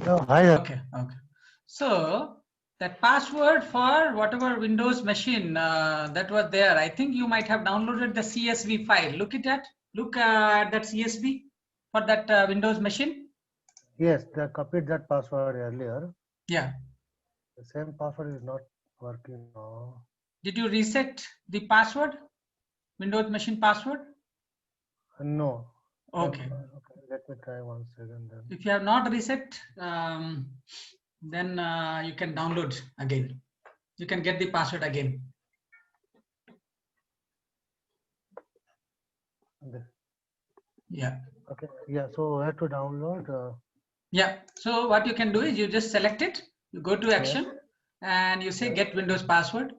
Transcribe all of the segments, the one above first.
Oh, hi. Okay. So that password for whatever Windows machine that was there, I think you might have downloaded the CSV file. Look at that. Look at that CSV for that Windows machine. Yes, they copied that password earlier. Yeah. The same password is not working now. Did you reset the password? Windows machine password? No. Okay. Okay, let me try once again then. If you have not reset, then you can download again. You can get the password again. Yeah. Okay. Yeah. So I have to download. Yeah. So what you can do is you just select it. You go to action and you say get Windows password.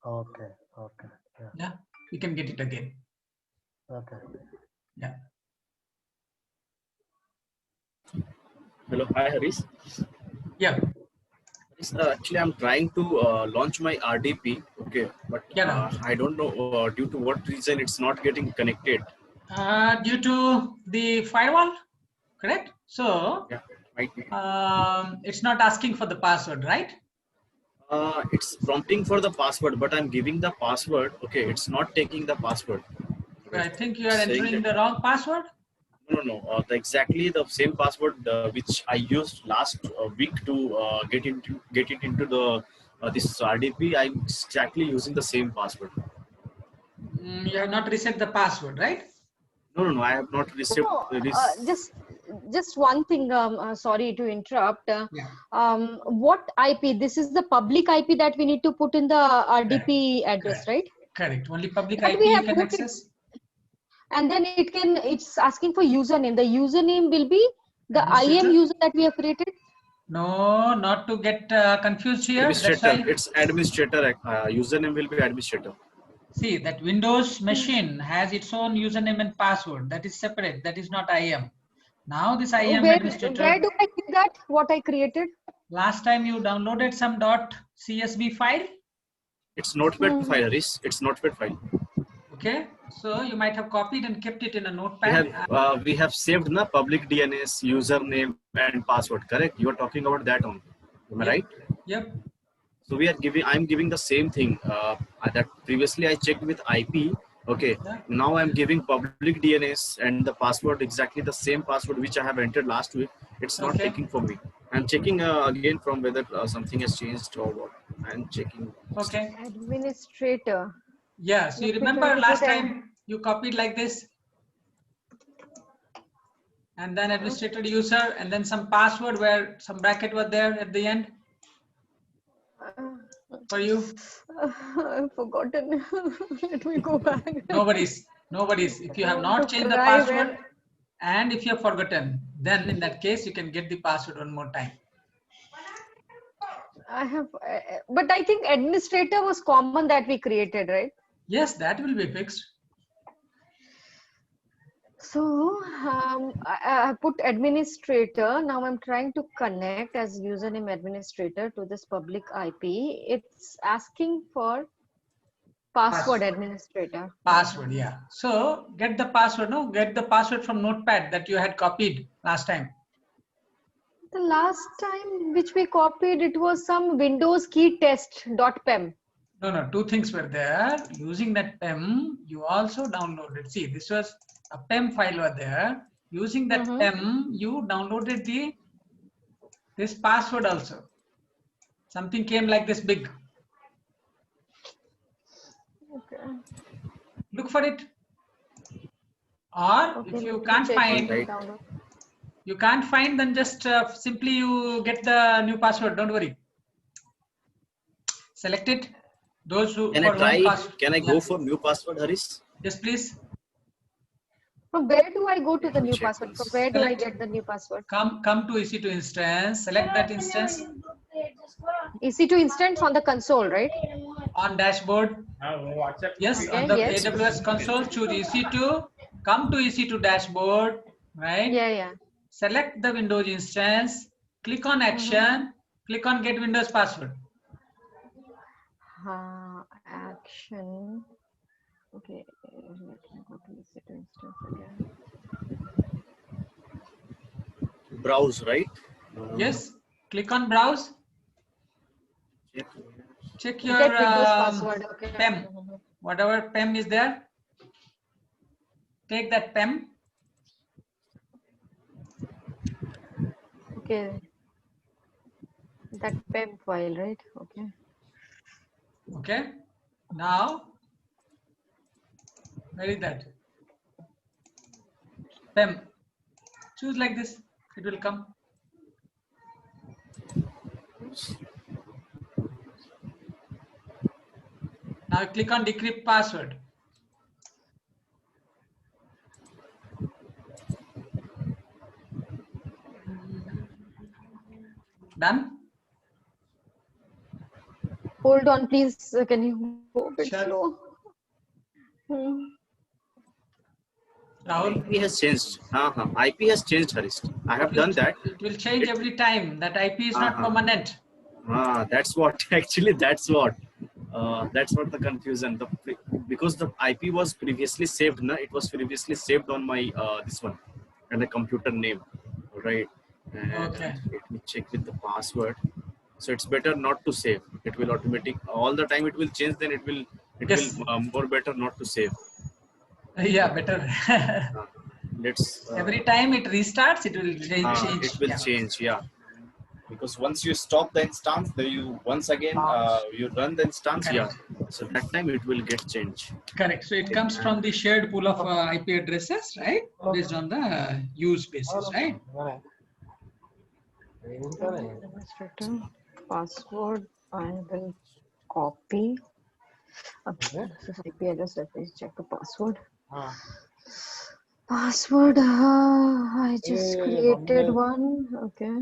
Okay. Okay. Yeah. Yeah. You can get it again. Okay. Yeah. Hello, hi Harish. Yeah. Actually, I'm trying to launch my RDP. Okay, but I don't know due to what reason it's not getting connected. Due to the firewall, correct? So yeah, might be. It's not asking for the password, right? It's prompting for the password, but I'm giving the password. Okay, it's not taking the password. So I think you are entering the wrong password. No. Exactly the same password which I used last week to get it into the this RDP. I'm exactly using the same password. You have not reset the password, right? No. I have not received this. Just one thing. Sorry to interrupt. What IP? This is the public IP that we need to put in the RDP address, right? Correct. Only public But IP we you have can put access. And then it's asking for username. The username will be the IAM user that we have created. No, not to get confused here. Administrator. It's administrator. Username will be administrator. See, that Windows machine has its own username and password. That is separate. That is not IAM. Now this IAM administrator. Where do I see that? What I created? Last time you downloaded some .csv file. It's notepad file. It's notepad file. Okay, so you might have copied and kept it in a notepad. We have saved the public DNS, username and password. Correct? You are talking about that only. Am I right? Yep. So I'm giving the same thing that previously I checked with IP. Okay. Now I'm giving public DNS and the password exactly the same password which I have entered last week. It's not taking for me. I'm checking again from whether something has changed or what. I'm checking. Okay. Administrator. Yeah. So you remember last time you copied like this, and then administrator user, and then some password where some bracket was there at the end. For you? I've forgotten. Let me go back. Nobody's. If you have not changed the password and if you have forgotten, then in that case you can get the password one more time. I have, but I think administrator was common that we created, right? Yes, that will be fixed. So I put administrator. Now I'm trying to connect as username administrator to this public IP. It's asking for password administrator. Password, yeah. So get the password, no? Get the password from notepad that you had copied last time. The last time which we copied, it was some Windows key test.pem. No, two things were there. Using that PEM, you also downloaded. See, this was a PEM file was there. Using that PEM, you downloaded this password also. Something came like this big. Okay. Look for it. Or if you can't find, then just simply you get the new password. Don't worry. Select it. Those who can I try? Can I go for new password, Harish? Yes, please. From where do I go to the new password? From where do I get the new password? Come to EC2 instance. Select that instance. EC2 instance on the console, right? On dashboard. Yes, on the AWS console, choose EC2. Come to EC2 dashboard, right? Yeah. Select the Windows instance. Click on action. Click on get Windows password. Action. Okay, let me go to EC2 instance again. Browse, right? Yes. Click on browse. Check. Check your Get Windows password. Okay. PEM. Whatever PEM is there. Take that PEM. Okay. That PEM file, right? Okay. Okay. Now, where is that? PEM. Choose like this. It will come. Now click on decrypt password. Done? Hold on, please. Can you go a bit Sure. slow? Rahul? IP has changed. IP has changed, Harish. I have done that. It will change every time. That IP is not permanent. That's what actually that's what the confusion. Because the IP was previously saved, it was previously saved on my this one and the computer name, right? And Okay. let me check with the password. So it's better not to save. It will automatic all the time. It will change. Then it will Yes. more better not to save. Yeah, better. Let's Every time it restarts, it will change. it will change. Yeah. Because once you stop the instance, then you once again you run the instance. Correct. Yeah, so that time it will get changed. Correct. So it comes from the shared pool of IP addresses, right? Based on the use basis, right? Administrator password. I will copy. Okay, this is IP address. Let me check the password. Password. I just created one. Okay.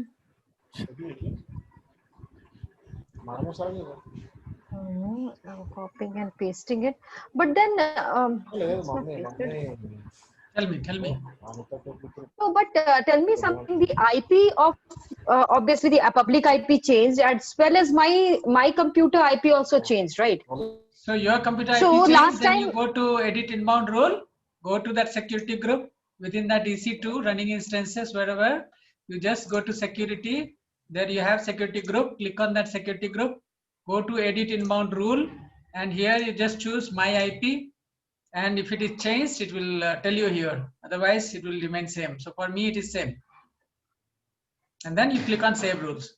I'm copying and pasting it, but then it's not pasted. Tell me. No, but tell me something. The IP of obviously the public IP changed, as well as my computer IP also changed, right? So your computer IP So changed, last then time- you go to edit inbound rule, go to that security group within that EC2 running instances, wherever you just go to security. There you have security group. Click on that security group. Go to edit inbound rule, and here you just choose my IP. And if it is changed, it will tell you here. Otherwise, it will remain same. So for me, it is same. And then you click on save rules.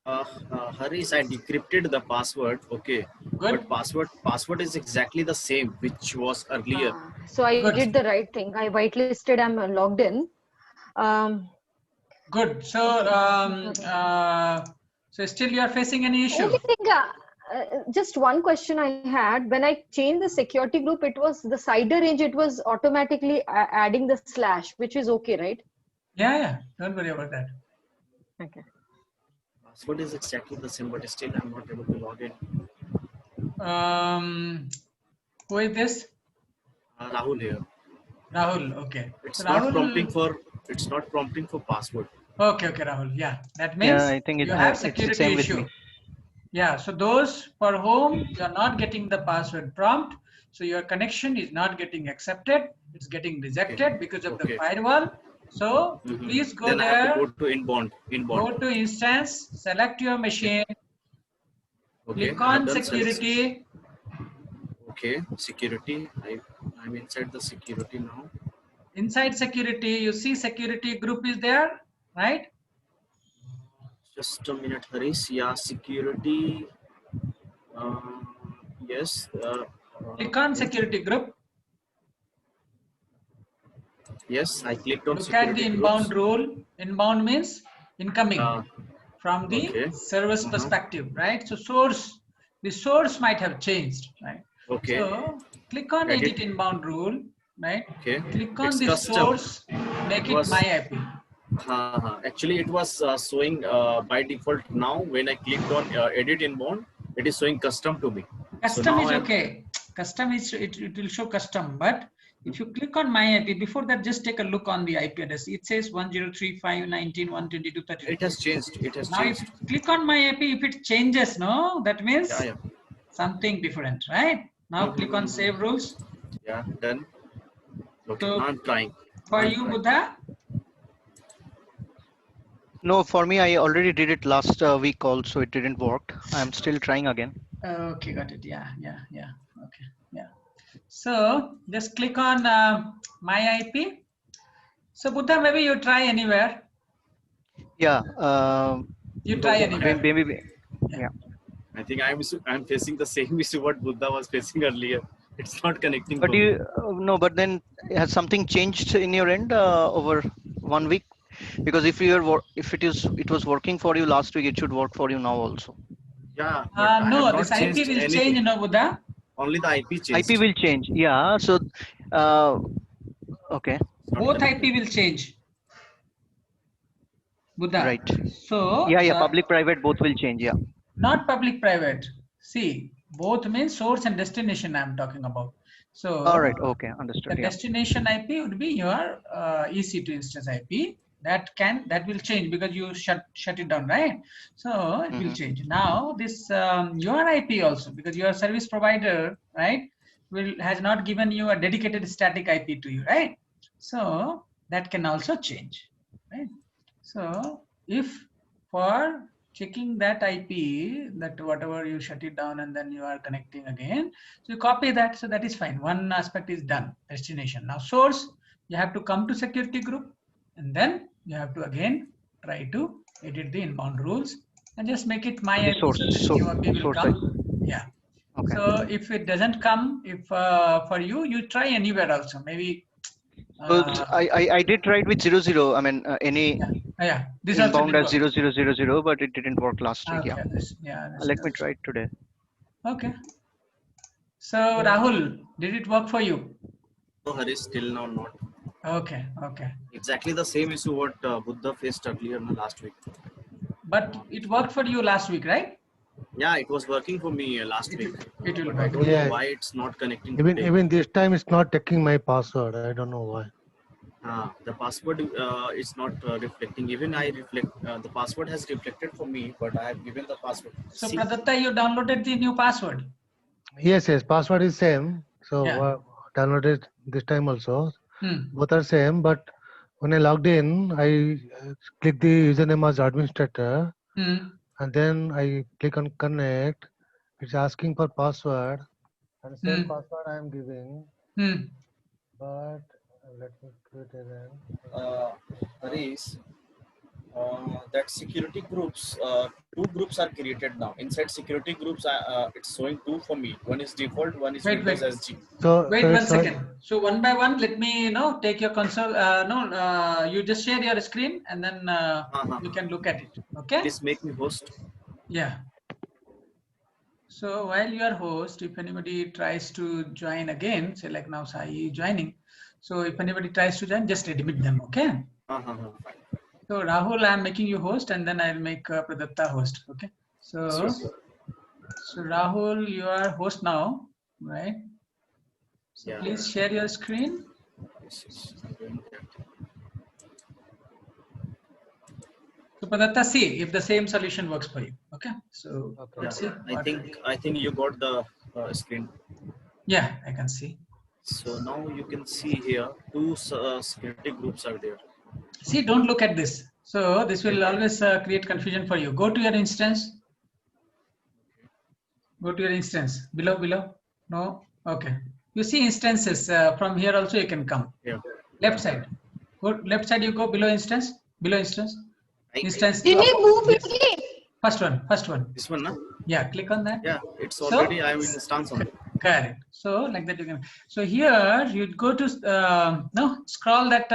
Harish, I decrypted the password. Okay, Good. but password is exactly the same which was earlier. So I Good. did the right thing. I whitelisted. I'm logged in. Good. So so still you are facing any issue? Only thing, just one question I had. When I changed the security group, it was the CIDR range. It was automatically adding the slash, which is okay, right? Yeah. Don't worry about that. Okay. Password is exactly the same, but still I'm not able to log in. Who is this? Rahul here. Rahul. Okay. It's So not Rahul, prompting for password. Okay, Rahul. Yeah, that means I think you have it's the security same with issue. me. Yeah. So those for whom you are not getting the password prompt, so your connection is not getting accepted. It's getting rejected because of the firewall. So please go Then there. I have to go to inbound. Go to instance. Select your machine. Okay. Click on security. Okay, security. I'm inside the security now. Inside security, you see security group is there, right? Just a minute, Harish. Yeah, security. Yes. Click on security group. Yes, I clicked on Look security at the groups. inbound rule. Inbound means incoming from the Okay. service perspective, right? So the source might have changed, right? Okay. So click on edit inbound rule, right? Okay. Click on It's the custom. source, make it my IP. Actually, it was showing by default. Now, when I clicked on edit inbound, it is showing custom to me. Custom is okay. Custom is it will show custom, but if you click on my IP, before that, just take a look on the IP address. It says 1035.19.122.32. It has changed. It has Now, changed. if you click on my IP, if it changes, no, that means something different, right? Now, click on save rules. Yeah, done. Okay, So, now I'm trying. for you, Buddha, No, for me, I already did it last week also. It didn't work. I'm still trying again. Okay, got it. Yeah. Okay, yeah. So just click on my IP. So Buddha, maybe you try anywhere. Yeah. You So try anywhere. Maybe. Yeah. Yeah. I think I'm facing the same issue what Buddha was facing earlier. It's not connecting But for me. no, but then has something changed in your end over 1 week? Because if it was working for you last week, it should work for you now also. Yeah, but I have No, not this IP changed will anything. change, no, Buddha. Only the IP IP changed. will change. Yeah. So, okay. It's not Both connecting. IP will change, Buddha. Right. So Yeah. Public, private, both will change. Yeah. not public private. See, both means source and destination I'm talking about. So All right. Okay. the Understood. Yeah. destination IP would be your EC2 instance IP. That will change because you shut it down, right? So it will change. Now this your IP also, because your service provider, right, has not given you a dedicated static IP to you, right? So that can also change, right? So if for checking that IP, that whatever you shut it down and then you are connecting again, so you copy that, so that is fine. One aspect is done, destination. Now source, you have to come to security group, and then you have to again try to edit the inbound rules and just make it my IP, Source. so that your IP will Source come. Yeah. Okay. So if it doesn't come, if for you try anywhere also, maybe. Well, I did try it with 00. I mean, any Yeah. This also inbound didn't as work. 0000, but it didn't work last week. Okay. Yeah. Let me try it today. Okay. So Rahul, did it work for you? No, Harish, still now not. Okay. Exactly the same issue what Buddha faced earlier last week. But it worked for you last week, right? Yeah, it was working for me last week. It will But I work. don't Yeah. know why it's not connecting Even today. even this time it's not taking my password. I don't know why. The password is not reflecting. Even I reflect the password has reflected for me, but I have given the password. So See, Pradatta, you downloaded the new password. Yes, password is same. So Yeah. downloaded this time also. Hmm. Both are same, but when I logged in, I click the username as administrator, and then I click on connect. It's asking for password, and same password I am giving. But let me create again. Harish, that security groups, two groups are created now. Inside security groups, it's showing two for me. One is default, one is Windows SG. So Wait so one it's second. So one by one, let me take your console. You just share your screen and then you can look at it. Okay. Please make me host. Yeah. So while you are host, if anybody tries to join again, say like now Sai is joining. So if anybody tries to join, just admit them. Okay. So Rahul, I am making you host, and then I'll make Pradatta host. Okay. So Rahul, you are host now, right? So please share your screen. So Pradatta, see if the same solution works for you. Okay. So let's see. I think you got the screen. Yeah, I can see. So now you can see here two security groups are there. See, don't look at this. So this will always create confusion for you. Go to your instance. Go to your instance. Below. No. Okay. You see instances from here also you can come. Yeah. Left side. Go left side. You go below instance. Instance. Did we move it? First one. This one, na? Yeah. Click on that. Yeah. It's already I'm in instance on it. Correct. So like that you can. So here you go to scroll that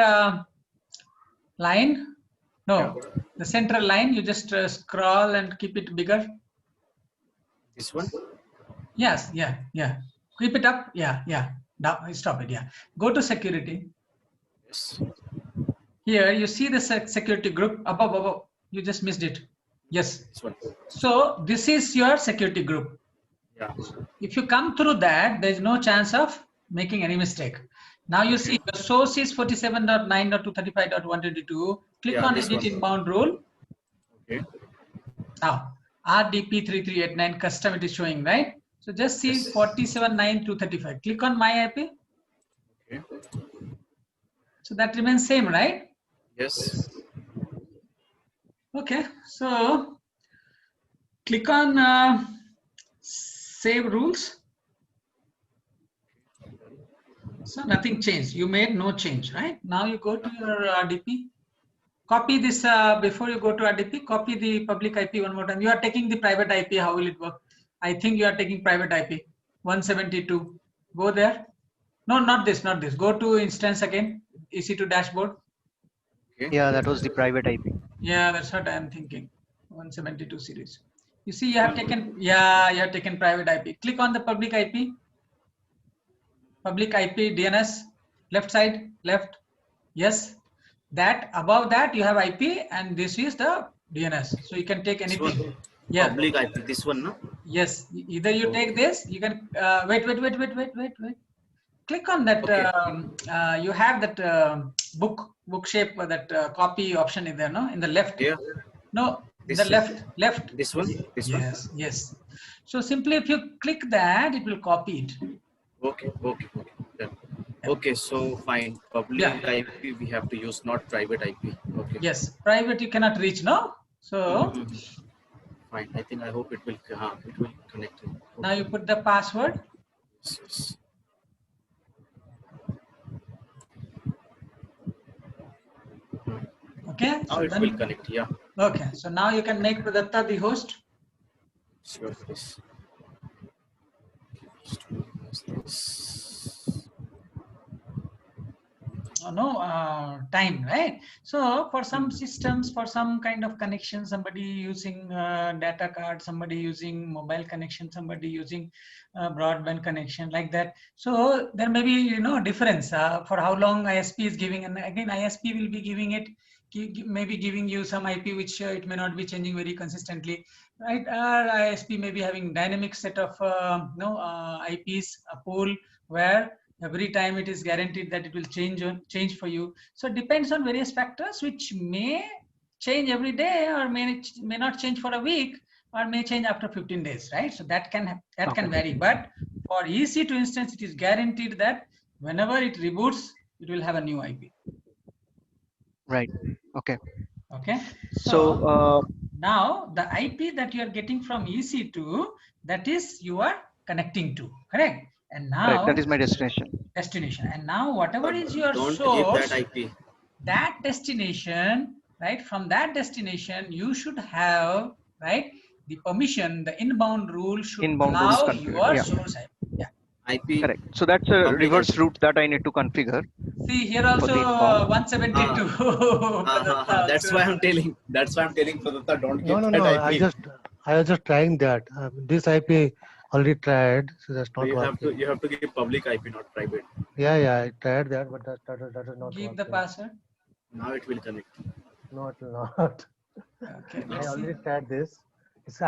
line. No, the central line. You just scroll and keep it bigger. This one? Yes. Yeah. Keep it up. Yeah. Down, stop it. Yeah. Go to security. Yes. Here you see the security group above. You just missed it. Yes. This one. So this is your security group. Yeah. If you come through that, there is no chance of making any mistake. Now you see the source is 47.9.235.122. Click on edit inbound rule. Okay. Now RDP3389 custom it is showing, right? So just see 47.9.235. Click on my IP. Okay. So that remains same, right? Yes. Okay, so click on save rules. So nothing changed. You made no change, right? Now you go to your RDP. Copy this before you go to RDP. Copy the public IP one more time. You are taking the private IP. How will it work? I think you are taking private IP 172. Go there. No, not this, not this. Go to instance again. EC2 dashboard. Okay. Yeah, that was the private IP. Yeah, that's what I am thinking. 172 series. You see, you have taken, yeah, you have taken private IP. Click on the public IP. Public IP DNS, left side, left. Yes. That above that you have IP, and this is the DNS. So you can take This one, anything. Yeah. public IP. This one, no? Yes. Either you take this, you can wait. Click on that. Okay. You have that book shape, that copy option in there, no? In the left. Here. No, This the left. This one. This one. Yes, yes. So simply if you click that, it will copy it. Okay. Okay. Okay. Done. Okay. So fine. Public Yeah. IP we have to use, not private IP. Okay. Yes, private you cannot reach, no? So Fine. I think, I hope it will connect. now you put the password. Yes. Okay. Now So it then, will connect. Yeah. okay. So now you can make Pradatta the host. Sure. Yes. No time, right? So for some systems, for some kind of connection, somebody using data card, somebody using mobile connection, somebody using broadband connection, like that. So there may be difference for how long ISP is giving, and again ISP will be giving it, maybe giving you some IP which it may not be changing very consistently, right? Or ISP may be having dynamic set of IPs, a pool where every time it is guaranteed that it will change for you. So it depends on various factors which may change every day, or may not change for a week, or may change after 15 days, right? So that can vary. But for EC2 instance, it is guaranteed that whenever it reboots, it will have a new IP. Right. Okay. Okay. So now the IP that you are getting from EC2, that is you are connecting to, correct? And now right, that is my destination. And now whatever is your Don't source, give that IP. that destination, right? From that destination, you should have, right, the permission, the inbound rule should allow your source IP. Yeah. IP. Correct. So that's a reverse IP. route that I need to configure. See here also 172. That's why I'm telling. That's why I'm telling Pradatta, don't give No. that IP. I was just trying that. This IP already tried, so that's not working. You have to give public IP, not private. Yeah, I tried that, but that is not Give working. the password. Now it will connect. No, it will not. Okay. I already tried this. It's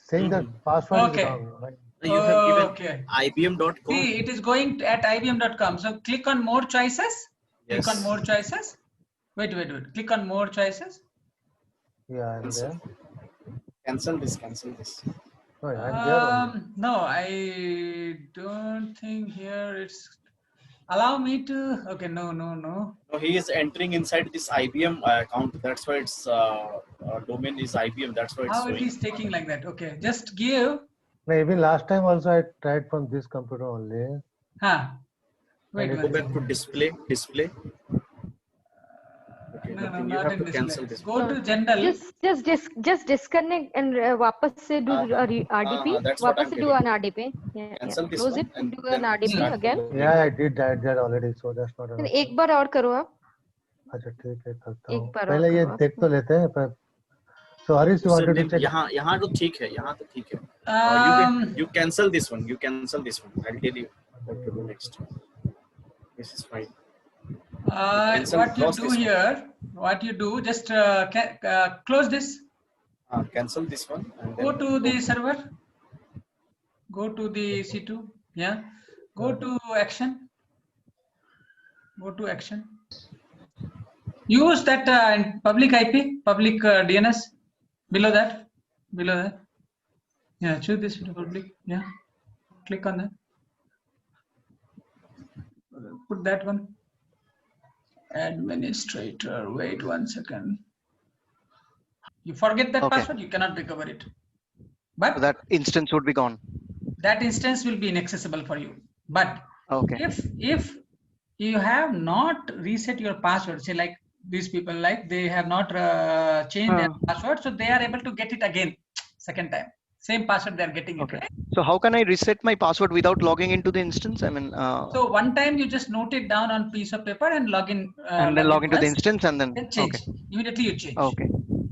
saying that password is wrong. Right? You have given IBM.com. See, it is going at IBM.com. So click on more choices. Yes. Click on more choices. Wait. Click on more choices. Yeah, I'm there. Cancel this. No, I'm there only. No, I don't think here it's allow me to. Okay, no. No, he is entering inside this IBM account. That's why its domain is IBM. That's why it's How it is taking like that? Okay, just give. No, even last time also I tried from this computer only. Wait. Go back to display. Okay, No, you not have in to display. cancel this. Go to general. just disconnect and वापस से do RDP. That's what वापस I'm से do telling. an RDP. Yeah. Cancel this Close one it and and do an then RDP start again. from the Yeah, I did that already, so that's not enough. एक बार और करो आप. अच्छा ठीक है करता एक हूँ. बार पहले और ये करो देख तो लेते हैं पर. So Harish, you wanted to check? यहाँ तो ठीक है. You cancel this one. I'll tell you what to do next. This is fine. What you do, just close this. Cancel this one. And Go to the server. Go to the C2. Yeah. Go to action. Use that public IP, public DNS. Below that. Yeah. Choose this public. Yeah. Click on that. Put that one. Administrator. Wait 1 second. You forget that Okay. password, you cannot recover it. But So that instance would be gone. that instance will be inaccessible for you. But Okay. if you have not reset your password, say like these people, like they have not changed their password, so they are able to get it again second time. Same password they are getting it, Okay. right? So how can I reset my password without logging into the instance? I mean, So one time you just note it down on piece of paper and log in. and then log into the once, instance and then, then change. okay. Immediately you change. Okay.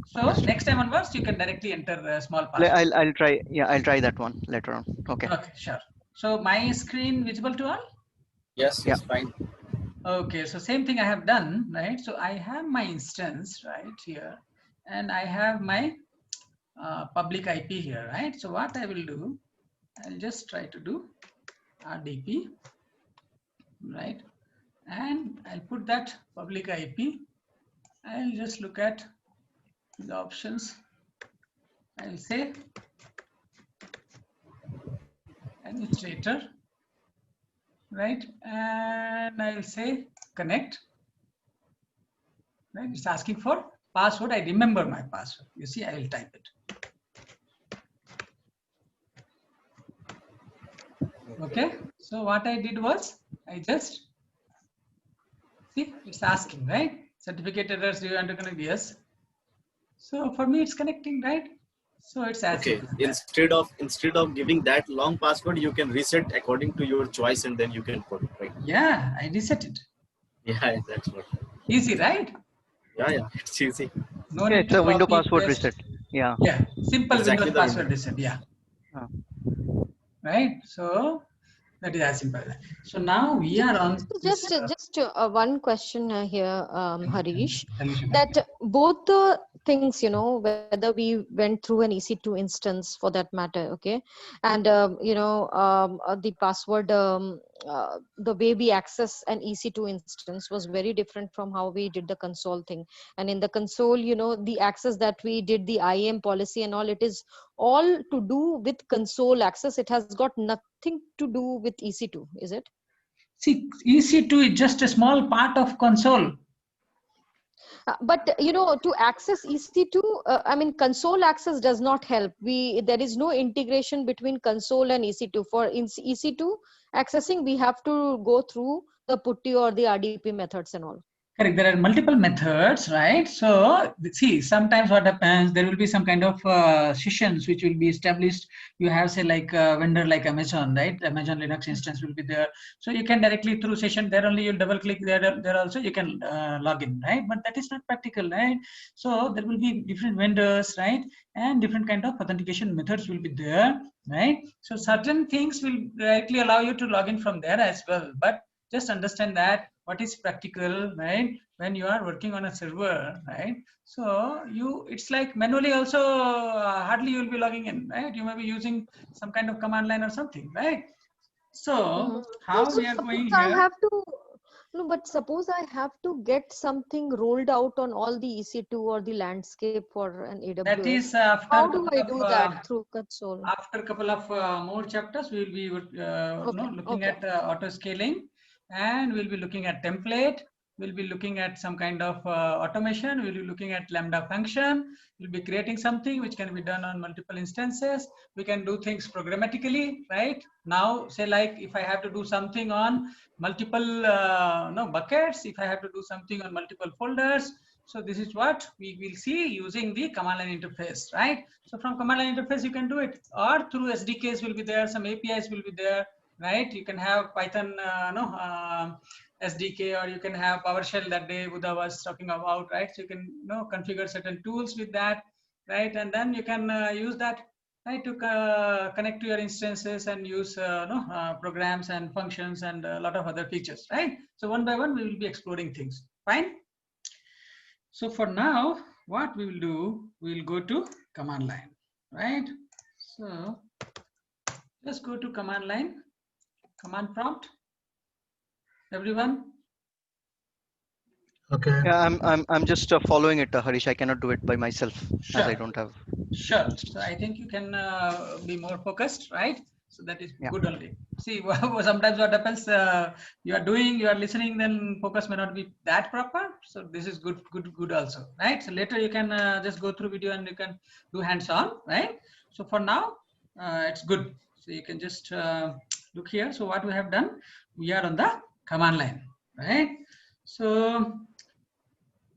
So Understood. next time onwards, you can directly enter a small password. I'll try. Yeah, I'll try that one later on. Okay. Okay, sure. So my screen visible to all? Yes, Yeah. yes, fine. Okay, so same thing I have done, right? So I have my instance right here, and I have my public IP here, right? So what I will do, I'll just try to do RDP, right? And I'll put that public IP. I'll just look at the options. I'll say administrator, right? And I'll say connect, right? It's asking for password. I remember my password. You see, I will type it. Okay, so what I did was I just see it's asking, right? Certificate errors, do you want to connect? Yes. So for me, it's connecting, right? So it's as Okay. Instead of giving that long password, you can reset according to your choice, and then you can put it, right? Yeah, I reset it. Yeah, that's what. Easy, right? Yeah, it's easy. No Yeah, need it's to a window copy, password paste. reset. Yeah. Yeah, simple Exactly Windows the password window. reset. Yeah. Uh. Right. So that is as simple as that. So now we are on this. Just one question here, Harish, Tell me, Shubha. that both the things, whether we went through an EC2 instance for that matter, okay, and the password, the way we access an EC2 instance was very different from how we did the console thing. And in the console, the access that we did, the IAM policy and all, it is all to do with console access. It has got nothing to do with EC2, is it? See, EC2 is just a small part of console. But to access EC2, I mean, console access does not help. There is no integration between console and EC2. For EC2 accessing, we have to go through the PuTTY or the RDP methods and all. Correct. There are multiple methods, right? So see, sometimes what happens, there will be some kind of sessions which will be established. You have, say, like a vendor like Amazon, right? Amazon Linux instance will be there. So you can directly through session there only, you'll double click there also you can log in, right? But that is not practical, right? So there will be different vendors, right? And different kind of authentication methods will be there, right? So certain things will directly allow you to log in from there as well. But just understand that what is practical, right? When you are working on a server, right? So it's like manually also hardly you will be logging in, right? You may be using some kind of command line or something, right? So how we are going here? No, but suppose I have to get something rolled out on all the EC2 or the landscape for an AWS. That is after how do I do that through console? After a couple of more chapters, we will be looking at auto scaling, and we'll be looking at template. We'll be looking at some kind of automation. We'll be looking at Lambda function. We'll be creating something which can be done on multiple instances. We can do things programmatically, right? Now, say like if I have to do something on multiple buckets, if I have to do something on multiple folders. So this is what we will see using the command line interface, right? So from command line interface, you can do it, or through SDKs will be there, some APIs will be there, right? You can have Python SDK, or you can have PowerShell that day Buddha was talking about, right? So you can configure certain tools with that, right? And then you can use that, right, to connect to your instances and use programs and functions and a lot of other features, right? So one by one, we will be exploring things. Fine. So for now, what we will do, we will go to command line, right? So let's go to command line, command prompt. Everyone? Okay. Yeah, I'm just following it, Harish. I cannot do it by myself as I don't have. Sure. So I think you can be more focused, right? So that is Yeah. good only. See, sometimes what happens, you are listening, then focus may not be that proper. So this is good also, right? So later you can just go through video and you can do hands-on, right? So for now, it's good. So you can just look here. So what we have done, we are on the command line, right? So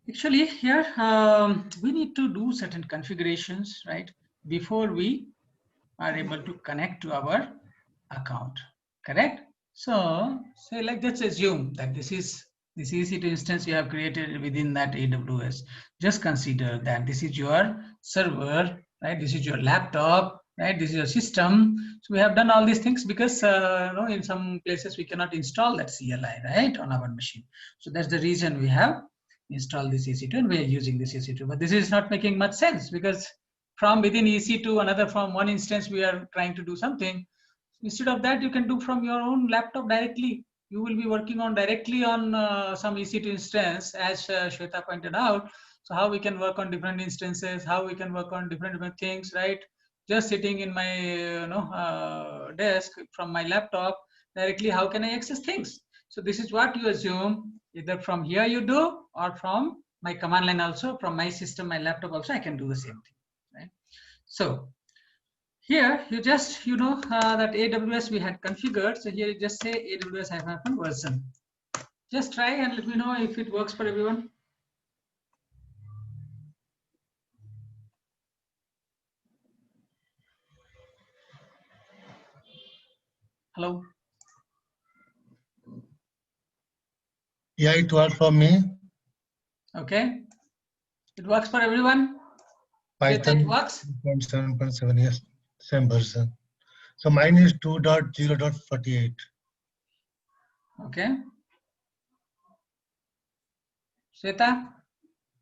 actually here we need to do certain configurations, right, before we are able to connect to our account, correct? So say like, let's assume that this is EC2 instance you have created within that AWS. Just consider that this is your server, right? This is your laptop, right? This is your system. So we have done all these things because in some places we cannot install that CLI, right, on our machine. So that's the reason we have installed this EC2 and we are using this EC2. But this is not making much sense because from within EC2 another, from one instance we are trying to do something. Instead of that, you can do from your own laptop directly. You will be working on directly on some EC2 instance, as Shweta pointed out. So how we can work on different instances, how we can work on different things, right? Just sitting in my desk from my laptop directly, how can I access things? So this is what you assume, either from here you do, or from my command line also, from my system, my laptop also, I can do the same thing, right? So here you just that AWS we had configured. So here you just say AWS -version. Just try and let me know if it works for everyone. Hello. Yeah, it worked for me. Okay, it works for everyone. Python It works. 7.7, yes, same version. So mine is 2.0.48. Okay. Shweta,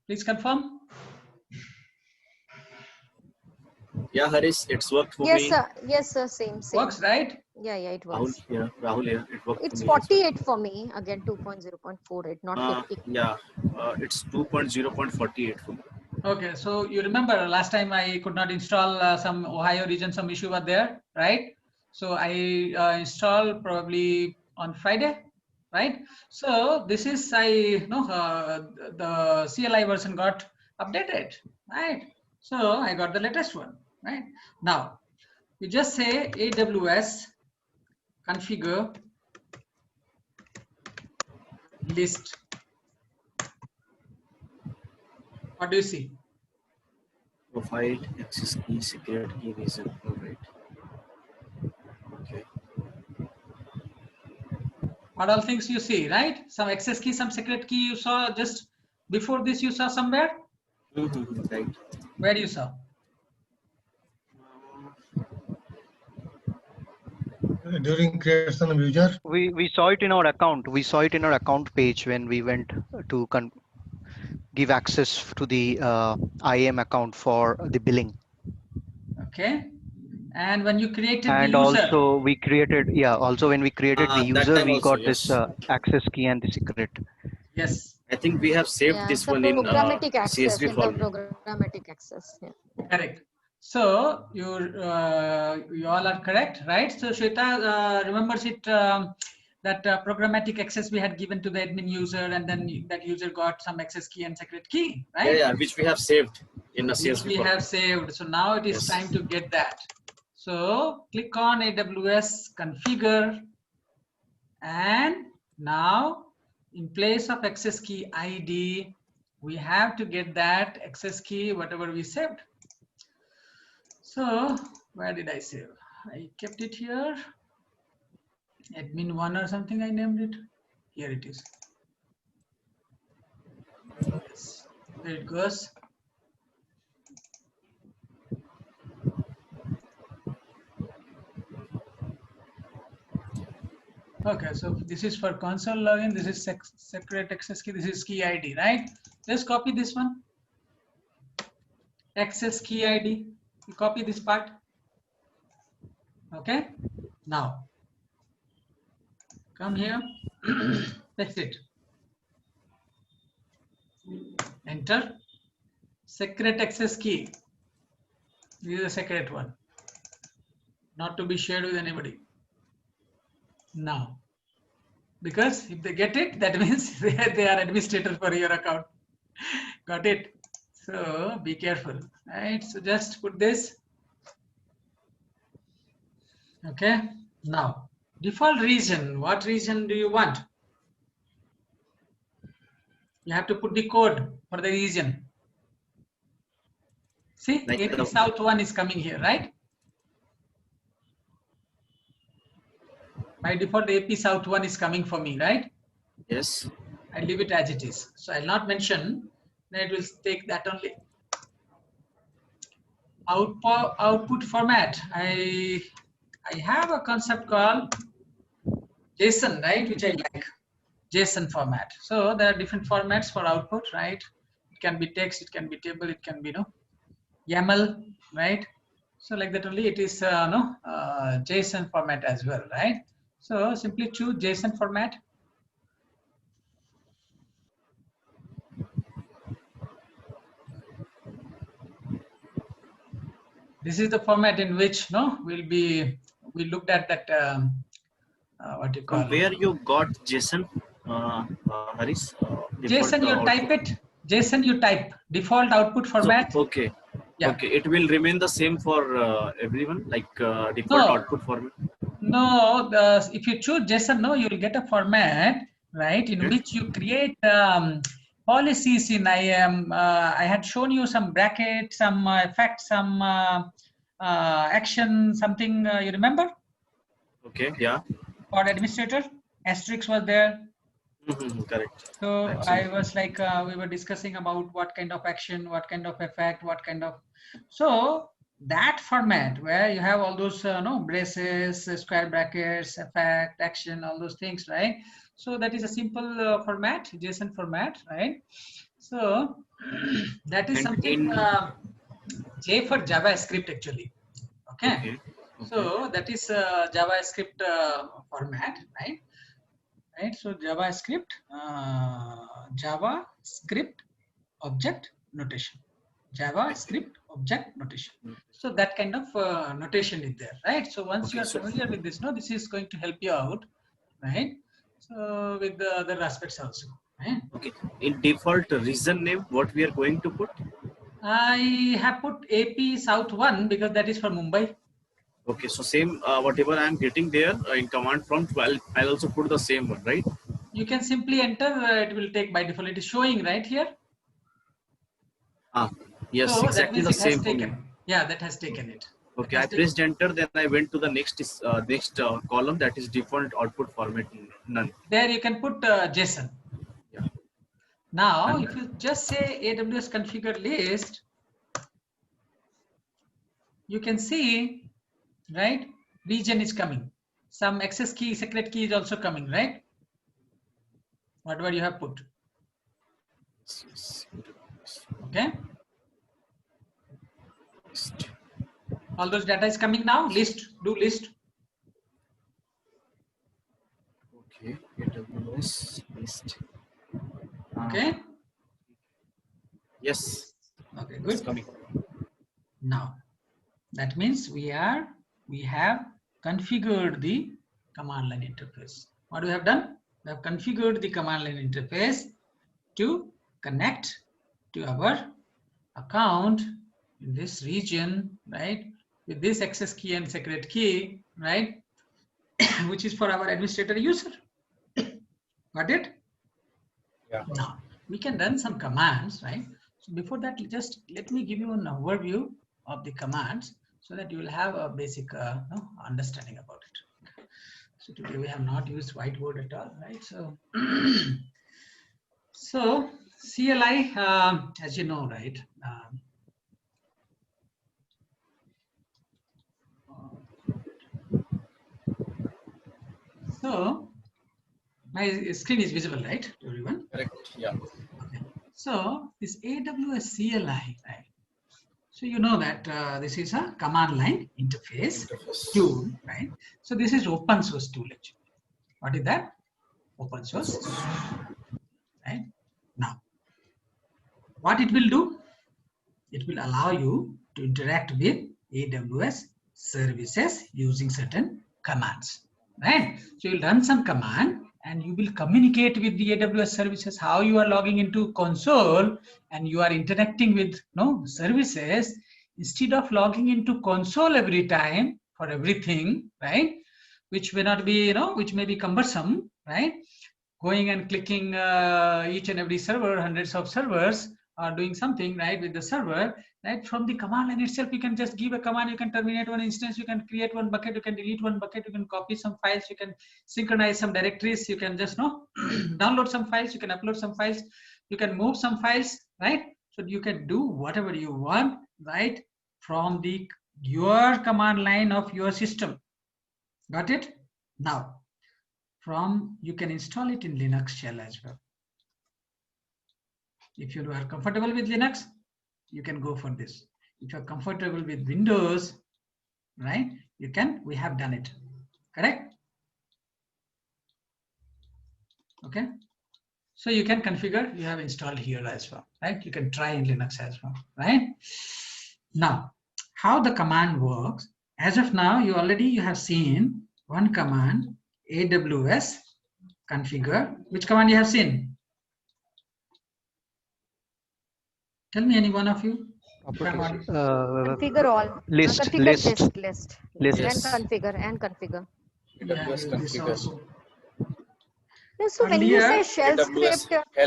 please confirm. Yeah, Harish, it's worked for Yes, me. sir. Yes, sir. Same. Works, right? Yeah, it Rahul works. here, it worked It's for me. 48 for me. Again, 2.0.48, not 50. Yeah, it's 2.0.48 for me. Okay, so you remember last time I could not install some Ohio region, some issue was there, right? So I installed probably on Friday, right? So this is the CLI version got updated, right? So I got the latest one, right? Now you just say AWS configure list. What do you see? Profile, access key, secret key, reason. All right. Okay. What all things you see, right? Some access key, some secret key you saw just before this, you saw somewhere? Right. Where you saw? During creation of user. We saw it in our account. We saw it in our account page when we went to give access to the IAM account for the billing. Okay. And when you created the And user, also we created, also when we created the That user, time we also, got this yes. access key and the secret. yes, I think we have saved Yeah, this the one in programmatic access, CSV in the format. programmatic access. Yeah. correct. So you all are correct, right? So Shweta remembers it, that programmatic access we had given to the admin user, and then that user got some access key and secret key, right? Yeah, which we have saved in a Which CSV we format. have saved. So now it is Yes. time to get that. So click on AWS configure, and now in place of access key ID, we have to get that access key, whatever we saved. So where did I save? I kept it here. Admin1 or something I named it. Here it is. Yes, there it goes. Okay, so this is for console login. This is secret access key. This is key ID, right? Just copy this one. Access key ID. You copy this part. Okay. Now come here. That's it. Enter. Secret access key. This is the secret one. not to be shared with anybody. Now, because if they get it, that means they are administrator for your account. Got it? So be careful, right? So just put this. Okay. Now, default region. What region do you want? You have to put the code for the region. See, Like AP the- South 1 is coming here, right? By default, AP South 1 is coming for me, right? Yes. I leave it as it is. So I'll not mention, then it will take that only. Output format. I have a concept called JSON, right? Which I like. JSON format. So there are different formats for output, right? It can be text, it can be table, it can be YAML, right? So like that only it is JSON format as well, right? So simply choose JSON format. This is the format in which we looked at that what you call From where you got JSON, Haris? JSON. You type it. JSON you type default output format. So, okay. Yeah. Okay, it will remain the same for everyone, like default No. output format. No, if you choose JSON, no, you will get a format, right, in which you create policies in I had shown you some bracket, some effect, some action, something you remember? Okay, yeah. For administrator, asterisk was there. Correct. So Absolutely. I was like, we were discussing about what kind of action, what kind of effect, what kind of, so that format where you have all those braces, square brackets, effect, action, all those things, right? So that is a simple format, JSON format, right? So that is And something J for JavaScript actually. Okay. Okay. So that is JavaScript format, right? Right, so JavaScript object notation, JavaScript object notation. So that kind of notation is there, right? So once you are familiar with this, this is going to help you out, right? So with the other aspects also, right? Okay. In default region name, what we are going to put? I have put AP South 1 because that is for Mumbai. Okay, so same whatever I am getting there in command prompt, I'll also put the same one, right? You can simply enter, it will take by default. It is showing right here. Yes, So exactly the same for me. Yeah, that has taken it. Okay, I pressed enter, then I went to the next column, that is default output format, none. There you can put JSON. Yeah. Now, if you just say AWS configure list, you can see, right? Region is coming. Some access key, secret key is also coming, right? Whatever you have put. Okay. All those data is coming now. List, do list. Okay, AWS list. Okay. Yes. Okay, good. It's coming. Now, that means we have configured the command line interface. What we have done? We have configured the command line interface to connect to our account in this region, right? With this access key and secret key, right? Which is for our administrator user. Got it? Yeah. Now, we can run some commands, right? So before that, just let me give you an overview of the commands so that you will have a basic understanding about it. So today we have not used whiteboard at all, right? So, so CLI, as you know, right? So my screen is visible, right, to everyone? Correct. Yeah. Okay. So this AWS CLI, right? So you know that this is a command line interface tool, right? So this is open source tool actually. What is that? Open source, right? Now, what it will do? It will allow you to interact with AWS services using certain commands, right? So you'll run some command and you will communicate with the AWS services. How you are logging into console and you are interacting with services, instead of logging into console every time for everything, right? Which may not be, which may be cumbersome, right? Going and clicking each and every server, hundreds of servers are doing something, right, with the server, right? From the command line itself, you can just give a command, you can terminate one instance, you can create one bucket, you can delete one bucket, you can copy some files, you can synchronize some directories, you can just download some files, you can upload some files, you can move some files, right? So you can do whatever you want, right, from your command line of your system. Got it? Now, you can install it in Linux shell as well. If you are comfortable with Linux, you can go for this. If you're comfortable with Windows, right, we have done it, correct? Okay. So you can configure, you have installed here as well, right? You can try in Linux as well, right? Now, how the command works, as of now, you have seen one command, AWS configure. Which command you have seen? Tell me, any one of you. Configure all. List. Configure list. Yes. And configure. AWS configure. Yes, so when you say shell AWS script,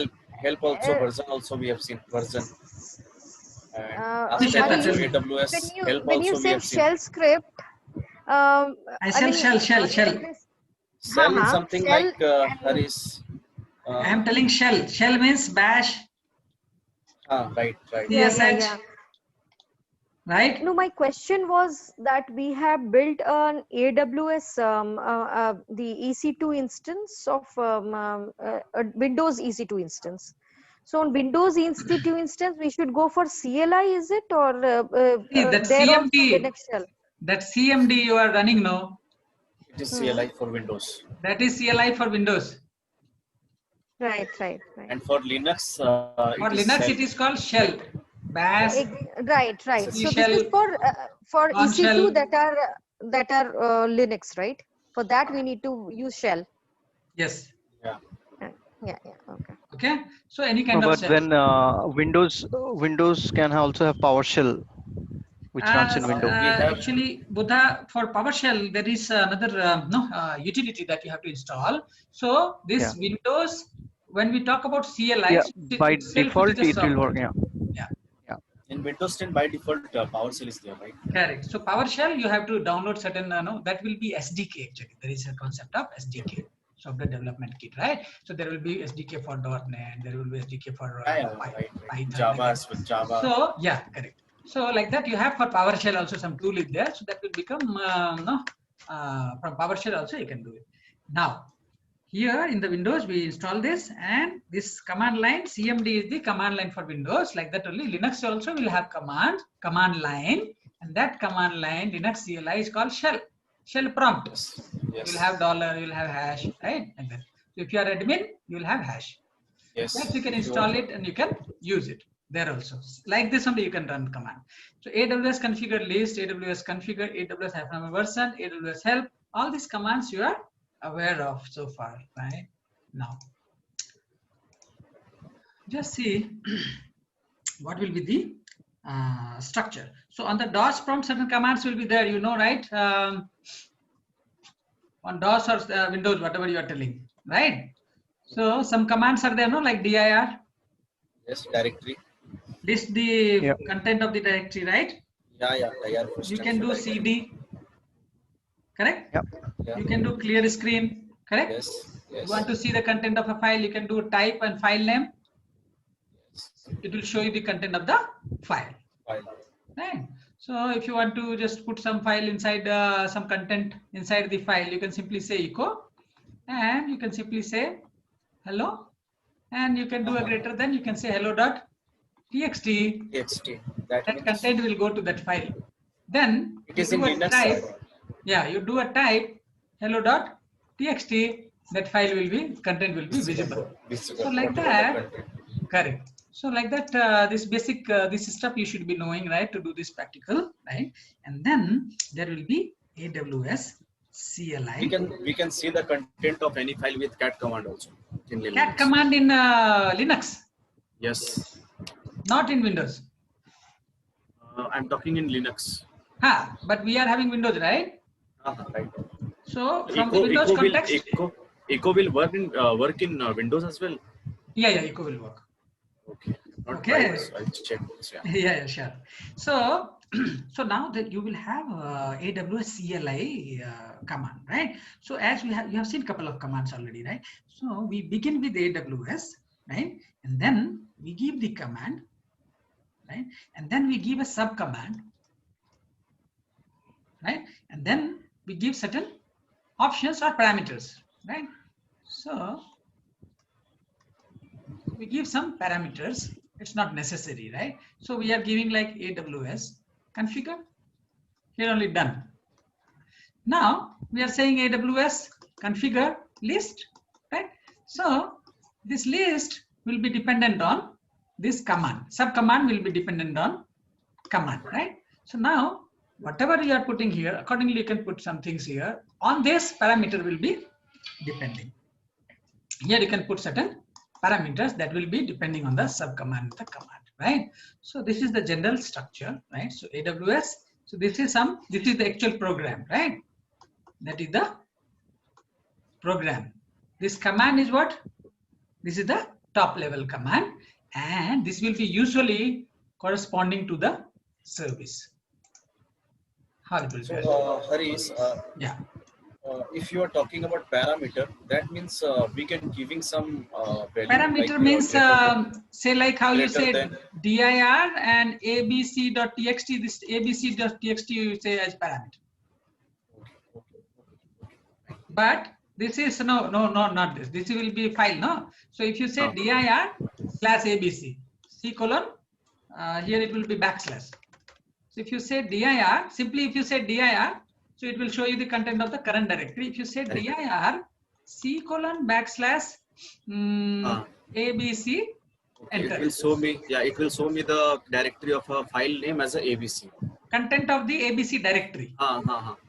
help also, version also we have seen, version. And AWS help when also you we say have seen. shell script, I said shell. Shell is something shell like Harish. I am telling shell. Shell means bash. Right. Yeah. Right? No, my question was that we have built an AWS, the EC2 instance of a Windows EC2 instance. So on Windows EC2 instance, we should go for CLI, is it, or that there also CMD. Linux shell? That CMD you are running now. It is CLI for Windows. That is CLI for Windows. Right. And for Linux, it is called shell. Bash. Right. So this is for EC2 shell. that are Linux, right? For that we need to use shell. Yes. Yeah. Okay. So any kind of but shell. then Windows can also have PowerShell, which runs in Windows. Actually, Buddha, for PowerShell, there is another utility that you have to install. So this Windows, when we talk about CLI, by default it will work. In Windows 10 by default PowerShell is there, right? Correct. So PowerShell, you have to download certain that will be SDK. Actually, there is a concept of SDK, software development kit, right? So there will be SDK for .NET, there will be SDK for Python, Java with Java. So correct. So like that, you have for PowerShell also some tool is there, so that will become from PowerShell also you can do it. Now here in the Windows we install this, and this command line CMD is the command line for Windows. Like that only Linux also will have command line, and that command line Linux CLI is called shell prompt. Yes. You'll have $, you'll have hash, right? Like that. So if you are admin, you will have hash. Yes. That you can install it and you can use it there also. Like this only you can run command. So AWS configure list, AWS configure, AWS version, AWS help. All these commands you are aware of so far, right? Now, just see what will be the structure. So on the DOS prompt, certain commands will be there, right? On DOS or Windows, whatever you are telling, right? So some commands are there, like dir. Yes, directory. List the content of the directory, right? Yeah. You can do cd, correct? Yeah. You can do clear screen, correct? Yes. You want to see the content of a file, you can do type and file name. It will show you the content of the file. Right? So if you want to just put some file inside, some content inside the file, you can simply say echo, and you can simply say hello, and you can do a greater than, you can say hello.txt. That content will go to that file. Then it is in Linux type. You do a type hello.txt. That file will be, content will be visible. So like that, correct. So like that, this basic, this stuff you should be knowing, right, to do this practical, right? And then there will be AWS CLI. We can see the content of any file with cat command also in Linux. Cat command in Linux, Yes. not in Windows. I'm talking in Linux. But we are having Windows, right? Right. So from the Windows context, Echo will work in Windows as well. yeah, Echo will work. Okay. Not Okay. right, so I'll check this. Yeah. Yeah, sure. So, so now that you will have AWS CLI command, right? So as you have seen a couple of commands already, right? So we begin with AWS, right? And then we give the command, right? And then we give a sub command, right? And then we give certain options or parameters, right? So we give some parameters. It's not necessary, right? So we are giving like AWS configure. Here only done. Now we are saying AWS configure list, right? So this list will be dependent on this command. Sub command will be dependent on command, right? So now whatever you are putting here, accordingly you can put some things here. On this parameter will be depending. Here you can put certain parameters that will be depending on the sub command, the command, right? So this is the general structure, right? So AWS, so this is the actual program, right? That is the program. This command is what? This is the top level command, and this will be usually corresponding to the service. How it will be? So Harish, Yeah. if you are talking about parameter, that means we can giving some value. Parameter like means say like how you greater say than. dir and abc.txt. This abc.txt you say as parameter. But this is no, not this. This will be file, no. So if you say dir slash abc c:, here it will be backslash. So if you say dir, simply if you say dir, so it will show you the content of the current directory. If you say dir c:// abc, enter. It will show me. Yeah, it will show me the directory of a file name as a ABC. Content of the abc directory.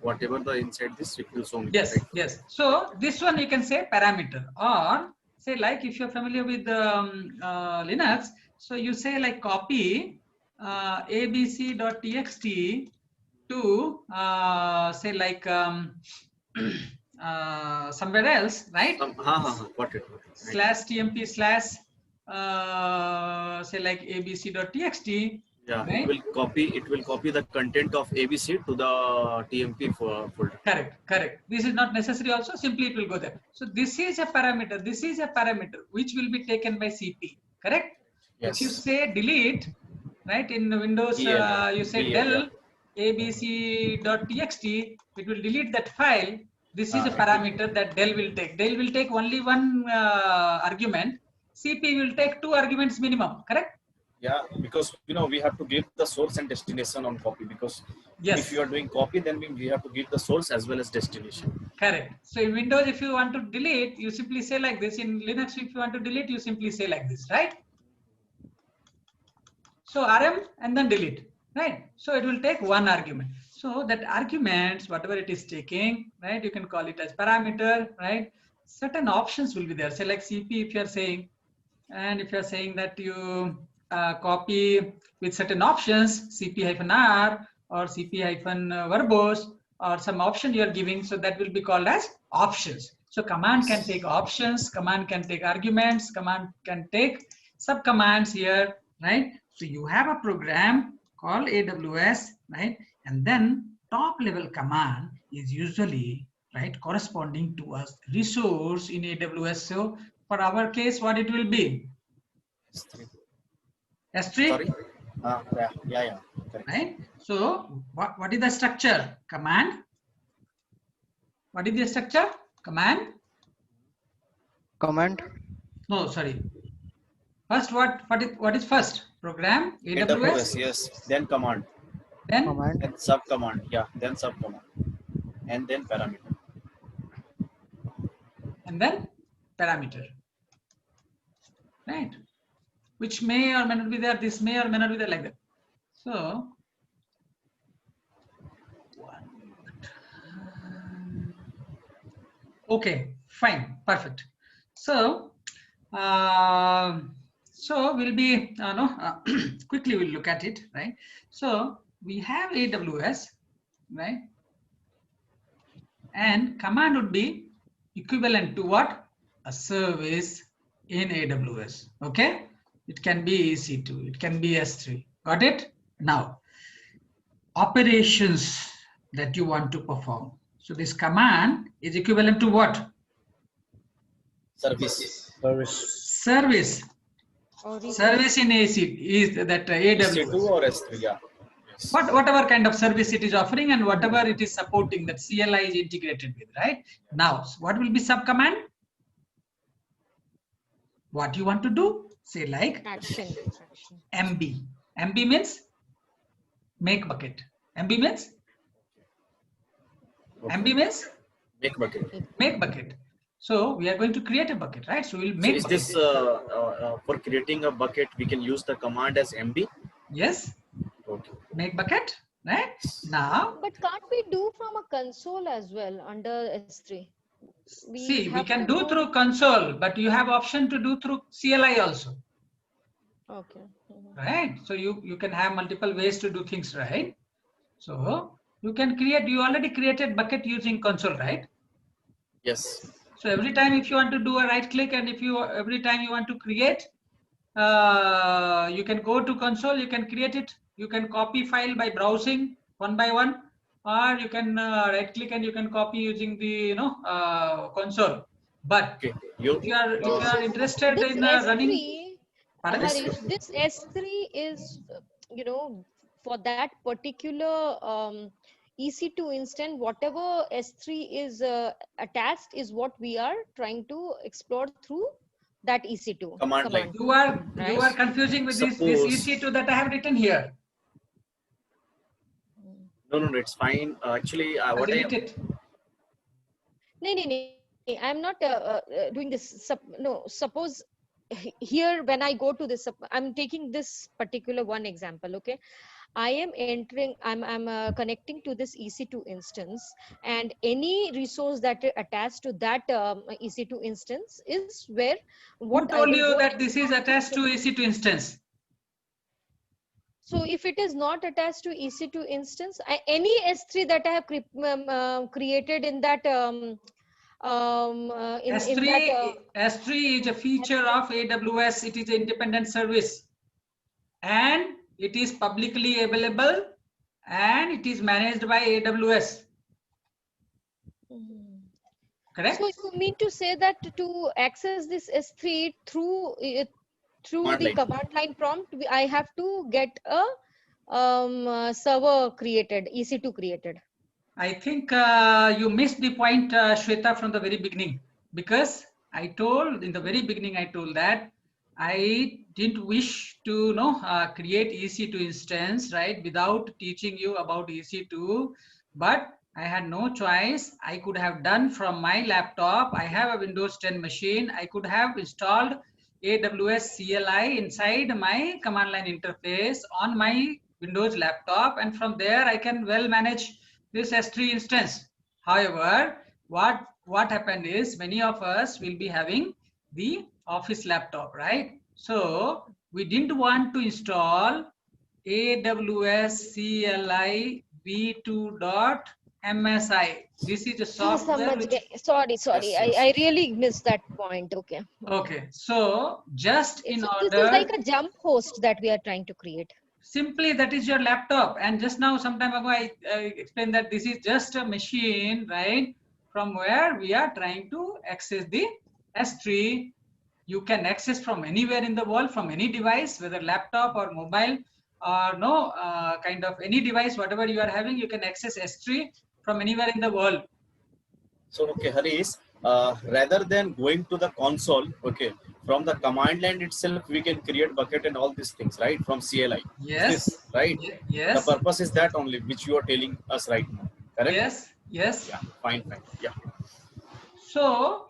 Whatever the inside this, it will show me. Yes, right? yes. So this one you can say parameter, or say like if you're familiar with Linux, so you say like copy abc.txt to say like somewhere else, right? Got it. /tmp/ say like abc.txt. Yeah, right? It will copy the content of ABC to the TMP folder. Correct. This is not necessary also, simply it will go there. So this is a parameter, which will be taken by CP, correct? Yes. If you say delete, right, in Windows, you say del abc.txt, it will delete that file. This is a parameter that del will take. Del will take only one argument. CP will take 2 arguments minimum, correct? Yeah, because we have to give the source and destination on copy, because if you are doing copy, then we have to give the source as well as destination. Correct. So in Windows, if you want to delete, you simply say like this. In Linux, if you want to delete, you simply say like this, right? So rm and then delete, right? So it will take 1 argument. So that arguments, whatever it is taking, right? You can call it as parameter, right? Certain options will be there. Say like CP if you are saying, and if you are saying that you copy with certain options, CP-R or CP-verbose or some option you are giving, so that will be called as options. So command can take options, command can take arguments, command can take sub commands here, right? So you have a program called AWS, right? And then top level command is usually, right, corresponding to a resource in AWS. So for our case, what it will be? S3. Sorry? Yeah. Correct. Right? So what is the structure? Command. What is the structure? Command. No, sorry. First, what is first? Program. AWS. Yes. Then command. Then Sub command. Yeah. Then sub command. And then parameter. And then parameter. Right. which may or may not be there. This may or may not be there, like that. So, okay, fine, perfect. So, we'll be quickly we'll look at it, right? So we have AWS, right? And command would be equivalent to what? A service in AWS. Okay, it can be EC2, it can be S3. Got it? Now, operations that you want to perform. So this command is equivalent to what? Service. Service. Service in AC is that AWS. EC2 or S3, yeah. Yes. Whatever kind of service it is offering and whatever it is supporting, that CLI is integrated with, right? Now, what will be sub command? What you want to do? Say like Action. MB. MB means make bucket. MB means MB means Make bucket. make bucket. So we are going to create a bucket, right? So we'll make. So is bucket. this for creating a bucket? We can use the command as MB. Yes. Okay. Make bucket, right? Now. But can't we do from a console as well under S3? We have can to do through console, but you have option to do through CLI also. Okay. Right? So you can have multiple ways to do things, right? So you can create, you already created bucket using console, right? Yes. So every time if you want to do a right click and if you every time you want to create, you can go to console, you can create it, you can copy file by browsing one by one, or you can right click and you can copy using the console. But Okay. if you are interested in running, Harish, this S3 is for that particular EC2 instance, whatever S3 is attached is what we are trying to explore through that EC2 Command line. you are confusing with this EC2 that I have written here. No, it's fine. Actually, what I No, I'm not doing this. Suppose here when I go to this, I'm taking this particular one example. Okay, I am entering, I'm connecting to this EC2 instance, and any resource that attached to that EC2 instance is where what I told you that this is attached to EC2 instance. So if it is not attached to EC2 instance, any S3 that I have created in that S3 is a feature of AWS. It is an independent service, and it is publicly available, and it is managed by AWS. Correct? So you mean to say that to access this S3 through the command line prompt, I have to get a server created, EC2 created? I think you missed the point, Shweta, from the very beginning, because I told in the very beginning, I told that I didn't wish to create EC2 instance, right, without teaching you about EC2, but I had no choice. I could have done from my laptop. I have a Windows 10 machine. I could have installed AWS CLI inside my command line interface on my Windows laptop, and from there I can well manage this S3 instance. However, what happened is many of us will be having the office laptop, right? So we didn't want to install AWS CLI v2.msi. This is a software. Sorry, I really missed that point. Okay, so just in order, this is like a jump host that we are trying to create. Simply that is your laptop, and just now some time ago I explained that this is just a machine, right, from where we are trying to access the S3. You can access from anywhere in the world, from any device, whether laptop or mobile or kind of any device, whatever you are having, you can access S3 from anywhere in the world. So okay, Harish, rather than going to the console, okay, from the command line itself we can create bucket and all these things, right, from CLI. Yes. Right. Yes. The purpose is that only, which you are telling us right now, correct? Yes. Yeah, fine. Yeah. So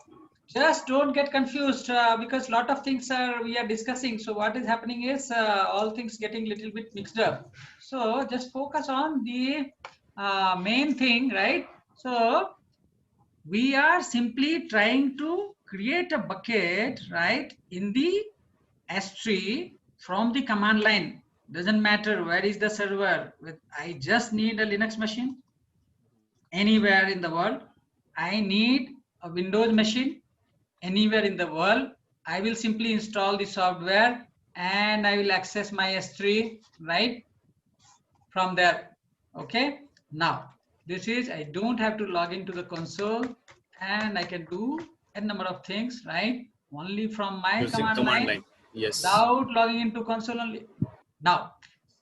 Just don't get confused because lot of things we are discussing. So what is happening is all things getting little bit mixed up. So just focus on the main thing, right? So we are simply trying to create a bucket, right, in the S3 from the command line. Doesn't matter where is the server. I just need a Linux machine anywhere in the world. I need a Windows machine anywhere in the world. I will simply install the software and I will access my S3 right from there. Okay. Now this is, I don't have to log into the console and I can do a number of things, right? Only from my Using command line. Yes. Without logging into console only. Now,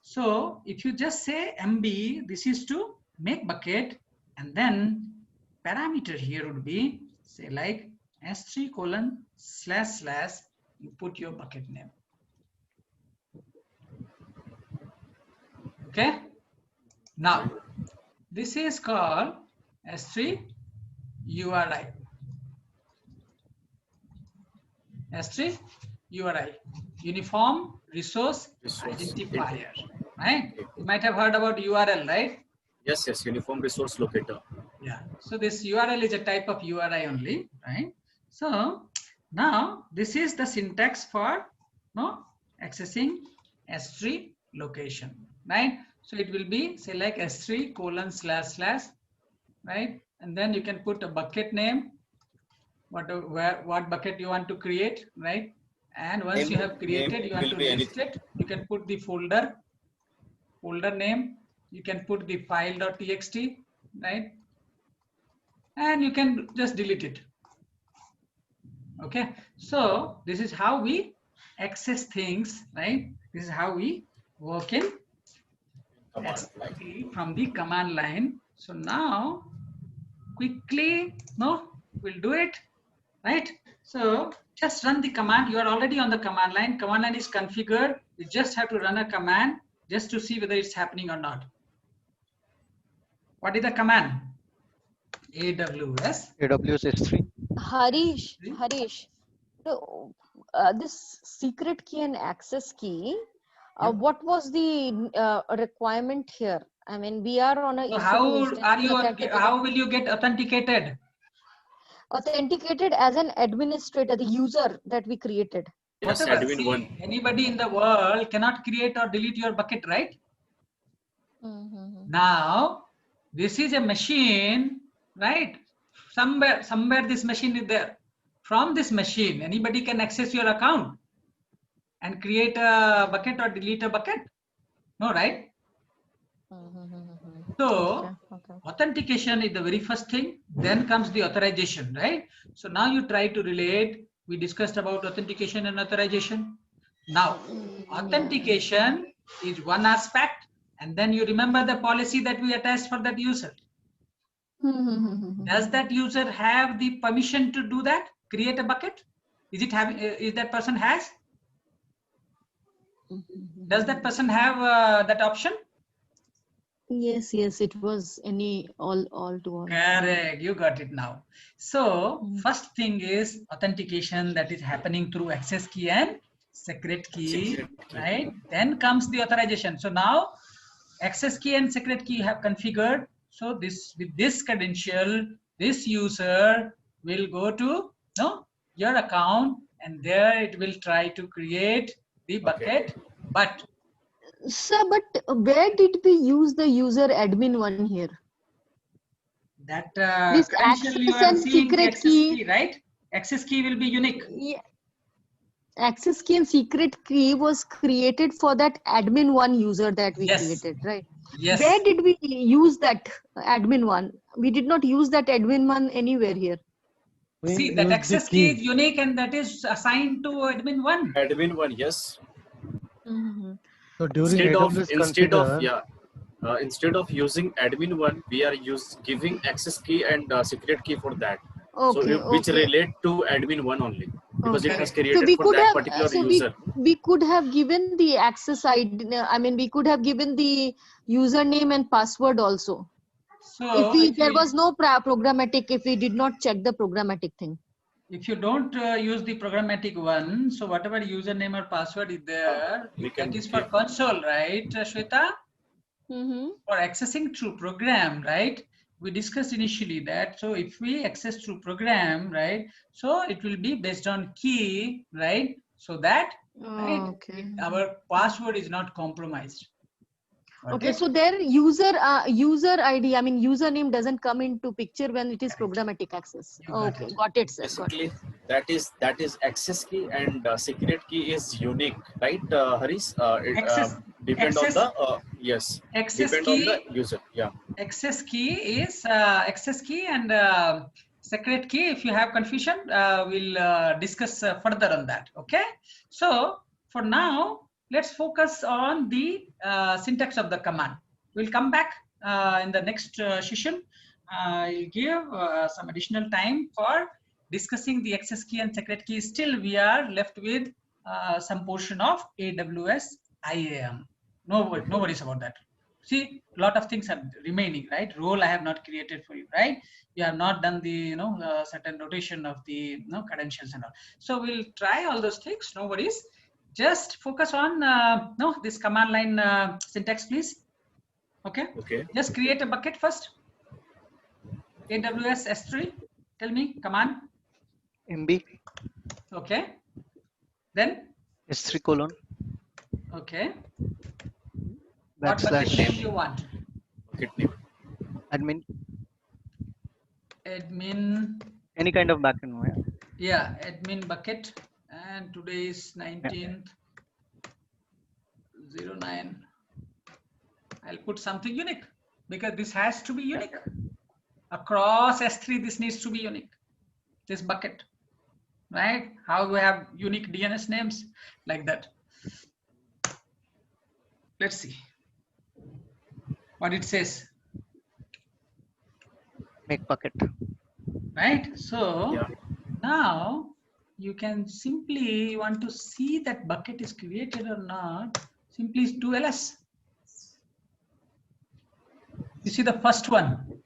so if you just say MB, this is to make bucket, and then parameter here would be say like S3:// you put your bucket name. Okay. Now this is called S3 URI. S3 URI, Uniform Resource Identifier, right? You might have heard about URL, right? Yes, yes, Uniform Resource Locator. Yeah. So this URL is a type of URI only, right? So now this is the syntax for accessing S3 location, right? So it will be say like S3://, right? And then you can put a bucket name, what bucket you want to create, right? And once you have created, you want to list it, you can put the folder name, you can put the file.txt, right? And you can just delete it. Okay, so this is how we access things, right? This is how we work in from the command line. So now quickly, we'll do it, right? So just run the command. You are already on the command line. Command line is configured. You just have to run a command just to see whether it's happening or not. What is the command? AWS S3. Harish, so, this secret key and access key, what was the requirement here? I mean, we are on a. So how will you get authenticated? Authenticated as an administrator, the user that we created. Yes, Whatever. admin See, one. anybody in the world cannot create or delete your bucket, right? Now, this is a machine, right? Somewhere this machine is there. From this machine, anybody can access your account and create a bucket or delete a bucket. No, right? So authentication is the very first thing, then comes the authorization, right? So now you try to relate, we discussed about authentication and authorization. Now authentication is one aspect, and then you remember the policy that we attached for that user. Does that user have the permission to do that, create a bucket? Is that person has? Does that person have that option? Yes, it was all to all. Correct, you got it now. So first thing is authentication, that is happening through access key and secret key, right? Then comes the authorization. So now access key and secret key have configured. So with this credential, this user will go to your account, and there it will try to create the bucket. But sir, but where did we use the user admin one here? That this credential you are seeing the access key, right? Access key will be unique. Yeah. Access key and secret key was created for that admin one user that we created, right? Yes. Where did we use that admin one? We did not use that admin one anywhere here. See, that access key is unique and that is assigned to admin one. Admin one, yes. So during instead of using admin one, we are giving access key and secret key for that. Okay, which relate to admin one only, because it has created for that particular user. We could have given the access ID. I mean, we could have given the username and password also. So if there was no programmatic, if we did not check the programmatic thing. if you don't use the programmatic one, so whatever username or password is there, that is for console, right, Shweta? For accessing through program, right? We discussed initially that, so if we access through program, right, so it will be based on key, right? So that right, our password is not compromised. Okay, so their user ID, I mean username doesn't come into picture when it is programmatic access. Okay, got it, sir. Basically, that is access key and secret key is unique, right, Harish? Depend on the yes. Access depend key, on the user. Yeah. Access key is access key and secret key. If you have confusion, we'll discuss further on that. Okay. So for now, let's focus on the syntax of the command. We'll come back in the next session. I'll give some additional time for discussing the access key and secret key. Still, we are left with some portion of AWS IAM. No worries about that. See, a lot of things are remaining, right? Role I have not created for you, right? You have not done the certain rotation of the credentials and all. So we'll try all those things. No worries. Just focus on this command line syntax, please. Okay. Okay. Just create a bucket first. AWS S3. Tell me command. MB. Okay. Then S3 colon. Okay. / What bucket name you want? Bucket name. Admin. Admin. Any kind of backend. Yeah, admin bucket. And today is 19th 09. I'll put something unique because this has to be unique. Across S3, this needs to be unique. This bucket, right? How we have unique DNS names like that. Let's see what it says. Make bucket. Right? So Yeah. now you can simply want to see that bucket is created or not. Simply do ls. You see the first one.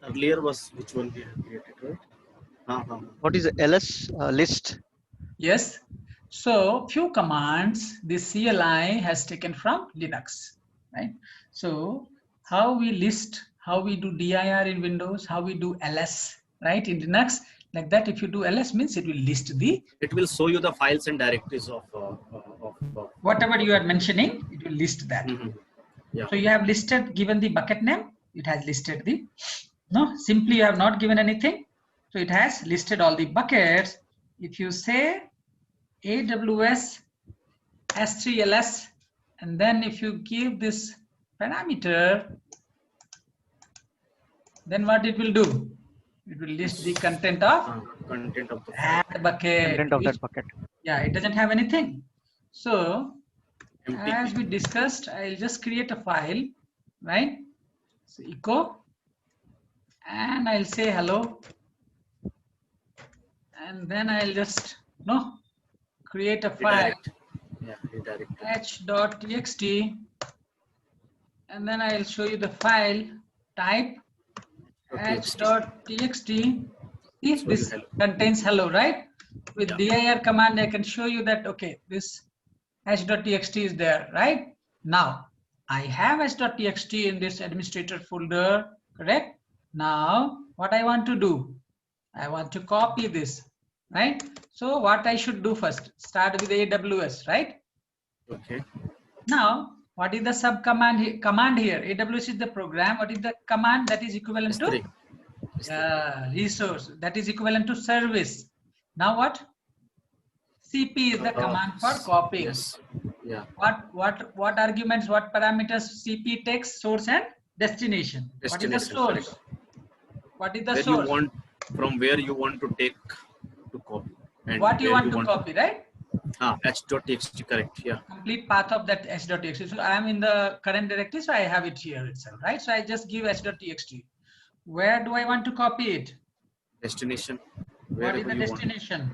Earlier was which one we have created, right? What is ls list? Yes. So few commands this CLI has taken from Linux, right? So how we list, how we do dir in Windows, how we do ls, right, in Linux, like that. If you do ls means it will list the. It will show you the files and directories of whatever you are mentioning. It will list that. Yeah. So you have listed, given the bucket name. It has listed the. No, simply you have not given anything. So it has listed all the buckets. If you say AWS S3ls, and then if you give this parameter, then what it will do? It will list the content of that bucket. Content of that bucket. Yeah, it doesn't have anything. So empty. as we discussed, I'll just create a file, right? So echo, and I'll say hello, and then I'll just create a file. h.txt, and then I'll show you the file type h.txt. If this contains hello, right? With dir command, I can show you that, okay, this h.txt is there, right? Now I have h.txt in this administrator folder, correct? Now what I want to do, I want to copy this, right? So what I should do first, start with AWS, right? Okay. Now what is the sub command here? AWS is the program. What is the command that is equivalent to? Resource, that is equivalent to service. Now what? CP is the command for copying. Yes. Yeah. What arguments, what parameters CP takes? Source and destination. What is the source? Correct. What is the where source? You want, from where you want to take to copy. And what you want to copy, right? h.txt, correct. Yeah. Complete path of that h.txt. So I am in the current directory, so I have it here itself, right? So I just give h.txt. Where do I want to copy it? Destination. What is the destination?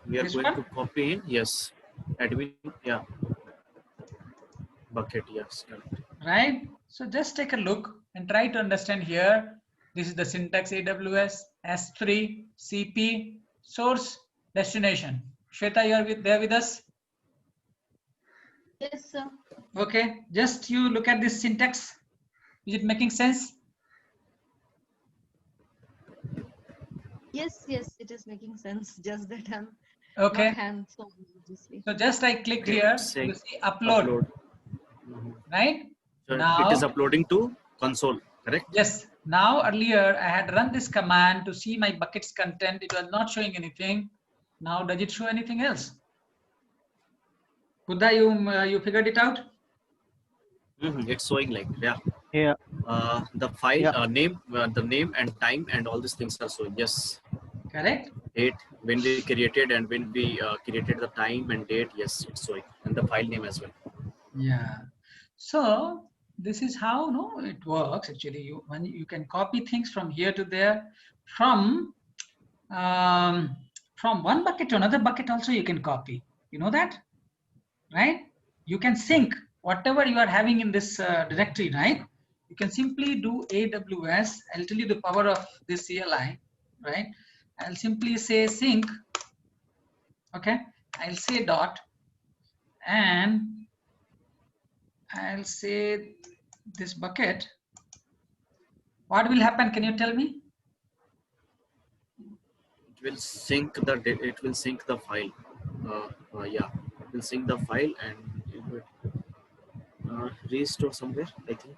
We are This going one? to copy in, yes, admin, yeah, bucket, yes, correct. Right? So just take a look and try to understand here. This is the syntax AWS, S3, CP, source, destination. Shweta, you are there with us? Yes, sir. Okay, just you look at this syntax. Is it making sense? Yes, it is making sense. Just that I'm Okay. not hands-on, obviously. So just I click here, Saying you see upload. Right? So Now, it is uploading to console, correct? yes. Now earlier I had run this command to see my bucket's content. It was not showing anything. Now does it show anything else? Buddha, you figured it out? It's showing like, yeah. Yeah. The file Yeah. name, the name and time and all these things are showing. Yes. Correct? Date, when we created and when we created the time and date. Yes, it's showing. And the file name as well. Yeah. So this is how it works actually. When you can copy things from here to there, from one bucket to another bucket also you can copy. You know that, right? You can sync whatever you are having in this directory, right? You can simply do AWS. I'll tell you the power of this CLI, right? I'll simply say sync. Okay, I'll say dot, and I'll say this bucket. What will happen? Can you tell me? It will sync the file. Yeah, it will sync the file and it will restore somewhere, I think.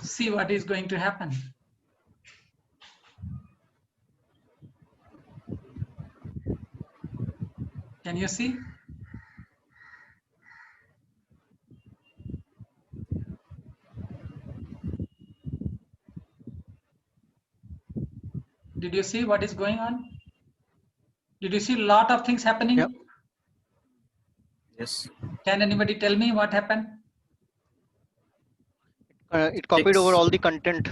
See what is going to happen. Can you see? Did you see what is going on? Did you see a lot of things happening? Yep. Yes. Can anybody tell me what happened? It copied over all the content.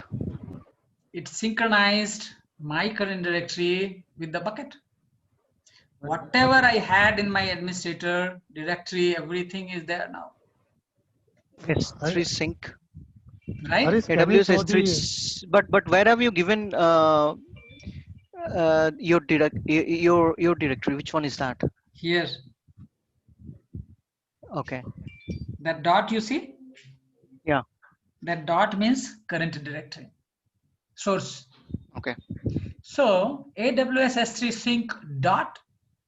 It synchronized my current directory with the bucket. Whatever I had in my administrator directory, everything is there now. S3 sync. Right? Harish, can you AWS show S3. But where have you given your directory? Which one is that? Here, Okay. that dot you see? Yeah. That dot means current directory, source. Okay. So AWS S3 sync dot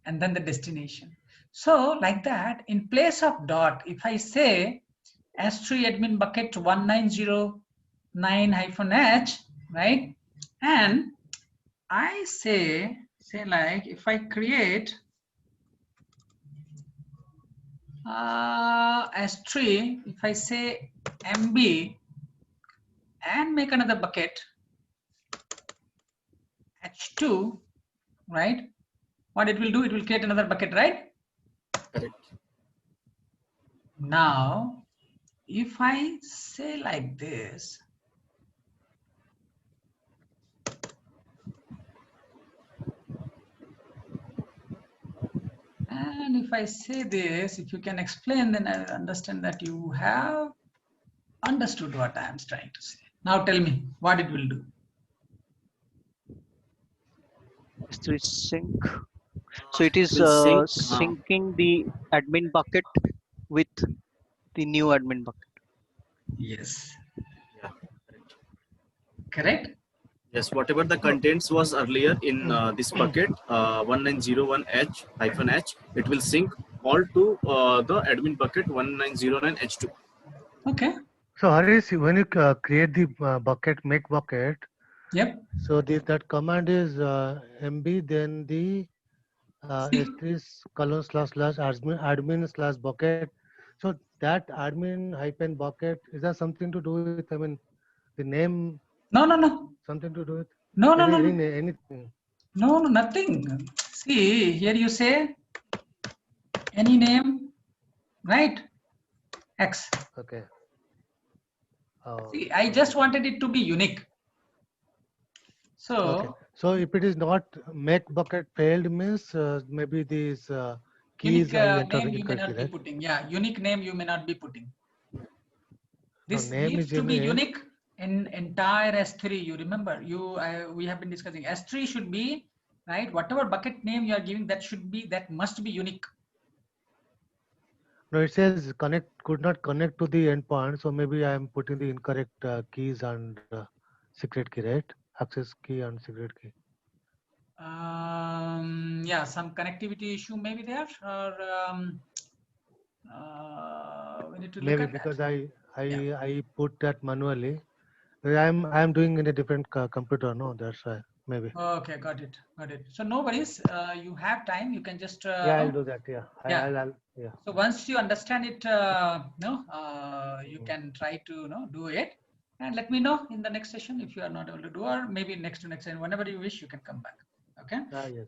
and then the destination. So like that, in place of dot, if I say S3 admin bucket 1909-H, right? And I say like if I create S3, if I say MB and make another bucket H2, right? What it will do, it will create another bucket, right? Correct. Now, if I say like this, and if I say this, if you can explain, then I understand that you have understood what I am trying to say. Now tell me what it will do. S3 sync. So it is Will sync, syncing the admin bucket with the new admin bucket. Yes. Yeah. Correct? Yes, whatever the contents was earlier in this bucket 1901H-H, it will sync all to the admin bucket 1909H2. Okay. So Harish, when you create the bucket, make bucket, Yep. so that command is MB, then the S3 colon / admin / bucket. So that admin hyphen bucket, is that something to do with, I mean, the name? No, no, no. Something to do with No, no, no. anything? No, nothing. See, here you say any name, right? X. Okay. Oh, See, I just wanted it to be unique. So, okay. So if it is not make bucket failed means maybe these keys unique I entered name you may not incorrectly, be right? putting. Yeah, unique name you may not be putting. This name needs is to be unique. unique in entire S3. You remember, we have been discussing S3 should be, right, whatever bucket name you are giving, that must be unique. No, it says could not connect to the endpoint. So maybe I am putting the incorrect keys and secret key, right? Access key and secret key. Yeah, some connectivity issue maybe there, or we need to look Maybe at because that. I put that manually. I am doing in a different computer. No, that's why maybe. Okay, got it. So no worries. You have time. You can just Yeah, I'll do that. Yeah. Yeah. Yeah. So once you understand it, you can try to do it, and let me know in the next session if you are not able to do, or maybe next to next, and whenever you wish, you can come back. Okay. Yes,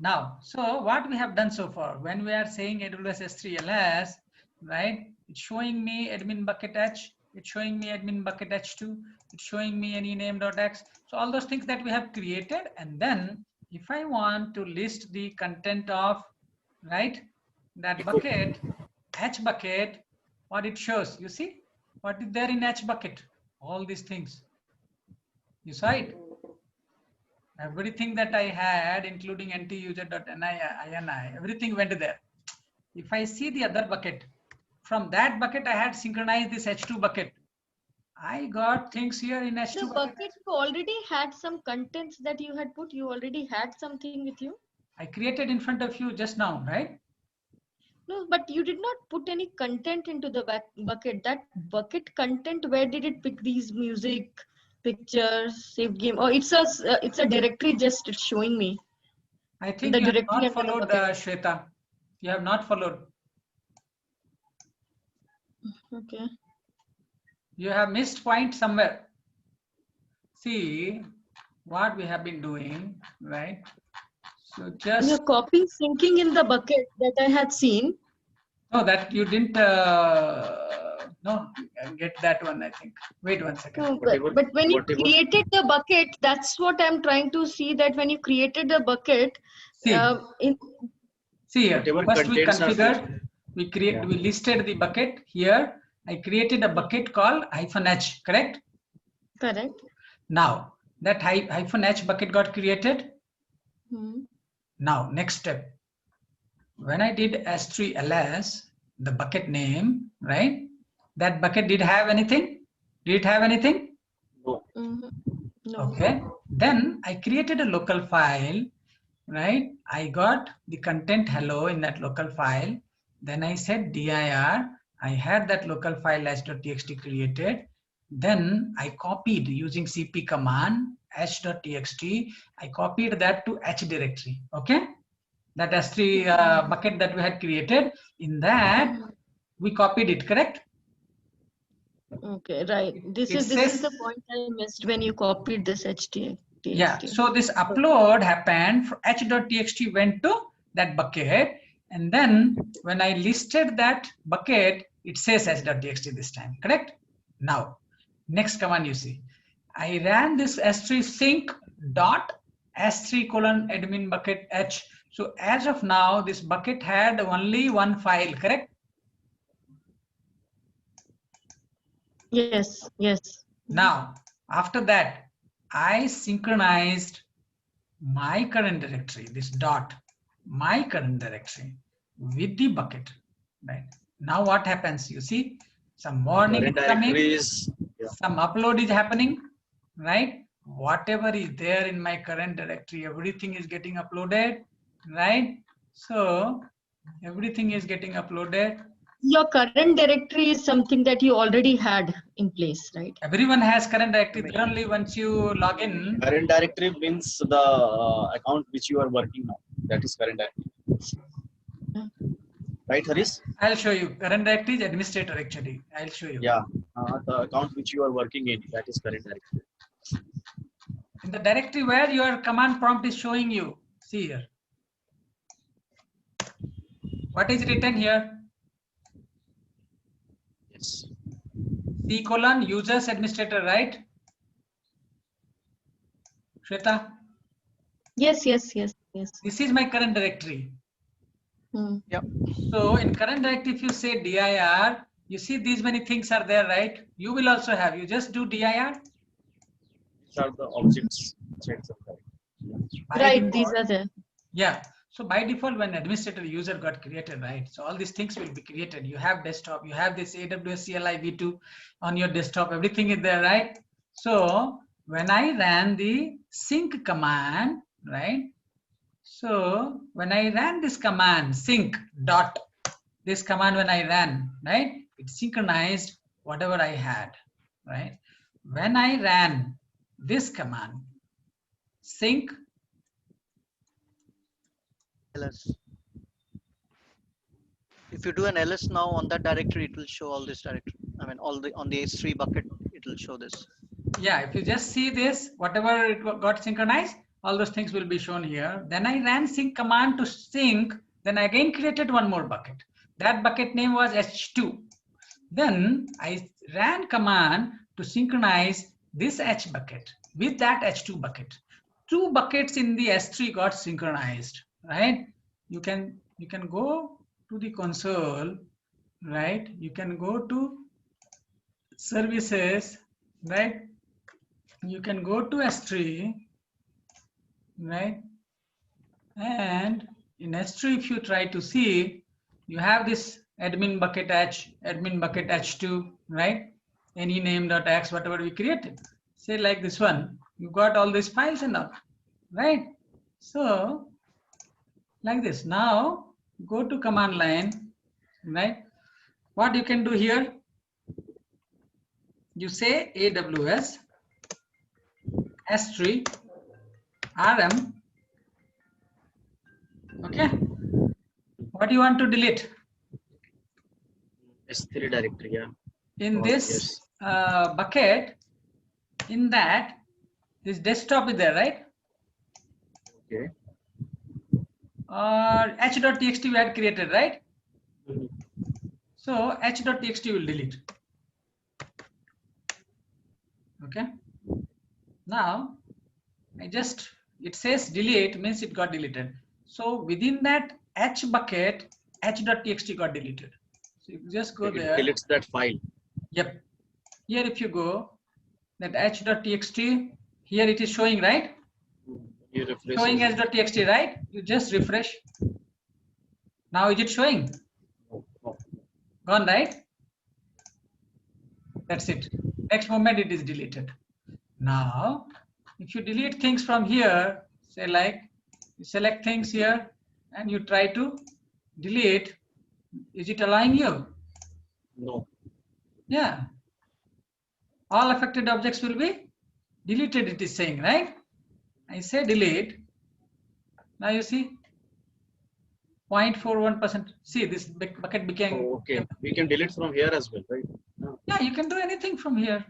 Now, so what we have done so far, when we are saying AWS S3 LS, right? It's showing me admin bucket H. It's showing me admin bucket H2. It's showing me any name.x. So all those things that we have created, and then if I want to list the content of, right, that bucket, H bucket, what it shows, you see what is there in H bucket? All these things. You saw it. Everything that I had, including ntuser.ini, everything went there. If I see the other bucket, from that bucket I had synchronized this H2 bucket. I got things here in H2 The bucket you already had some contents that you had put. You already had something with you. I created in front of you just now, right? No, but you did not put any content into the bucket. That bucket content, where did it pick these music, pictures, save game? Or it's a directory, just it's showing me. I think The you have directory not under the followed, bucket. Shweta. You have not followed. Okay. You have missed point somewhere. See what we have been doing, right? So just Your copy syncing in the bucket that I had seen. no, that you didn't get that one, I think. Wait one second. No, but when you created the bucket, that's what I'm trying to see, that when you created the bucket, See here, first we configured, we listed the bucket here. I created a bucket called -h, correct? Correct. Now that -h bucket got created. Now next step, when I did S3 LS, the bucket name, right? That bucket did have anything? Did it have anything? No. No. Okay. Then I created a local file, right? I got the content hello in that local file. Then I said dir. I had that local file h.txt created. Then I copied using cp command h.txt. I copied that to h directory. Okay. That S3 bucket that we had created, in that we copied it, correct? Okay, right. This is the point I missed when you copied this HTTP. Yeah, so this upload happened, h.txt went to that bucket, and then when I listed that bucket, it says h.txt this time, correct? Now, next command you see, I ran this S3 sync dot S3 :admin bucket h. So as of now, this bucket had only one file, correct? Yes, yes. Now, after that, I synchronized my current directory, this dot, my current directory with the bucket, right? Now what happens? You see, some warning is coming, some upload is happening, right? Whatever is there in my current directory, everything is getting uploaded, right? So everything is getting uploaded. Your current directory is something that you already had in place, right? Everyone has current directory. Only once you log in. Current directory means the account which you are working now. That is current directory. Right, Harish? I'll show you. Current directory is administrator actually. I'll show you. Yeah, the account which you are working in, that is current directory. In the directory where your command prompt is showing you. See here. What is written here? Yes. C: users administrator, right? Shweta? Yes. This is my current directory. Yep. So in current directory, if you say dir, You see these many things are there, right? You will also have. You just do dir. These are the objects. By Right, default- these are there. Yeah. So by default, when administrator user got created, right? So all these things will be created. You have desktop, you have this AWS CLI v2 on your desktop, everything is there, right? So when I ran the sync command, right? So when I ran this command, sync dot, this command when I ran, right? It synchronized whatever I had, right? When I ran this command, sync ls. If you do an ls now on that directory, it will show all this directory. I mean, all the on the S3 bucket, it will show this. Yeah, if you just see this, whatever it got synchronized, all those things will be shown here. Then I ran sync command to sync, then I again created one more bucket. That bucket name was H2. Then I ran command to synchronize this H bucket with that H2 bucket. Two buckets in the S3 got synchronized, right? You can go to the console, right? You can go to services, right? You can go to S3, right? And in S3, if you try to see, you have this admin bucket H, admin bucket H2, right? Any name.x, whatever we created. Say like this one, you got all these files and all, right? So like this. Now go to command line, right? What you can do here? You say AWS S3 RM. Okay. What do you want to delete? S3 directory, yeah. In Oh, this yes. bucket, in that, this desktop is there, right? Okay. Or h.txt we had created, right? So h.txt will delete. Okay. Now, it says delete means it got deleted. So within that h bucket, h.txt got deleted. So you just go It there. deletes that file. Yep. Here if you go, that h.txt, here it is showing, right? You refresh Showing it. h.txt, right? You just refresh. Now is it showing? No. Gone, right? That's it. Next moment it is deleted. Now, if you delete things from here, say like you select things here and you try to delete, is it allowing you? No. Yeah. All affected objects will be deleted, it is saying, right? I say delete. Now you see 0.41%. See, this bucket became. Oh, okay. We can delete from here as well, right? Yeah, you can do anything from here.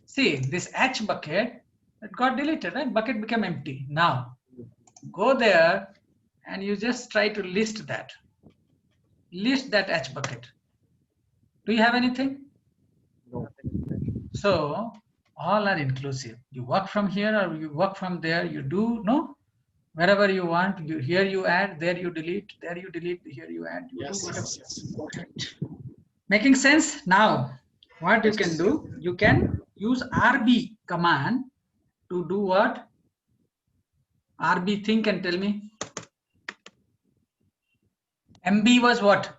See, this H bucket, it got deleted, right? Bucket became empty. Now, go there and you just try to list that. List that H bucket. Do you have anything? No. So, all are inclusive. You work from here or you work from there, you do, no? Wherever you want, here you add, there you delete, there you delete, here you add. You Yes, do whatever. yes. Making sense? Now, what you can do, you can use RB command to do what? RB, think and tell me. MB was what?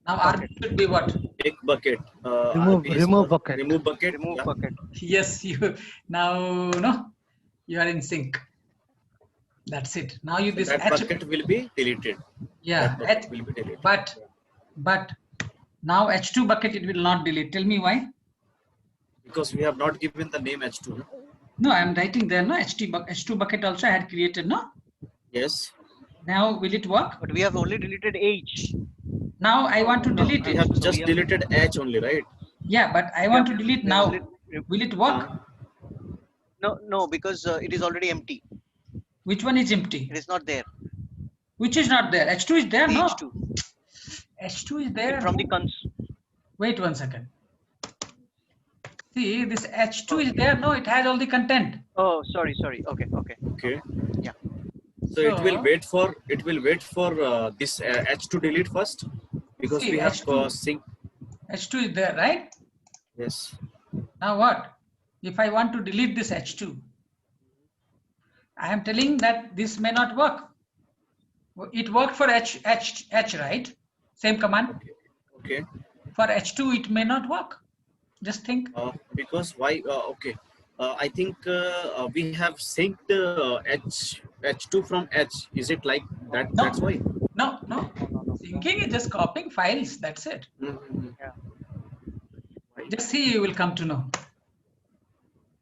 Now RB should be what? Take bucket. Remove RB is remove for bucket. Remove bucket. Remove yeah. bucket. Yes, you now no, you are in sync. That's it. Now you So this that H, bucket will be deleted. yeah, That bucket H, will be deleted. but now H2 bucket it will not delete. Tell me why? Because we have not given the name H2. No? No, I am writing there. No, H2 bucket also I had created. No. Yes. Now will it work? But we have only deleted H. Now I want to No, delete We it. have So just we have- deleted H only, right? Yeah, but I want to delete we now. only- Will it work? No, because it is already empty. Which one is empty? It is not there. Which is not there? H2 is there, no? H2 H2 is there. from no? the cons. Wait 1 second. See, this H2 is there. No, it has all the content. Oh, sorry. Okay. Okay. Yeah. So it will wait for this H to delete first. Because See, we have H2. sync. H2 is there, right? Yes. Now what? If I want to delete this H2, I am telling that this may not work. It worked for H, right? Same command. Okay. For H2, it may not work. Just think. Because why? Okay. I think we have synced H2 from H. Is it like that? No. That's why. No. Syncing is just copying files. That's it. Just see, you will come to know.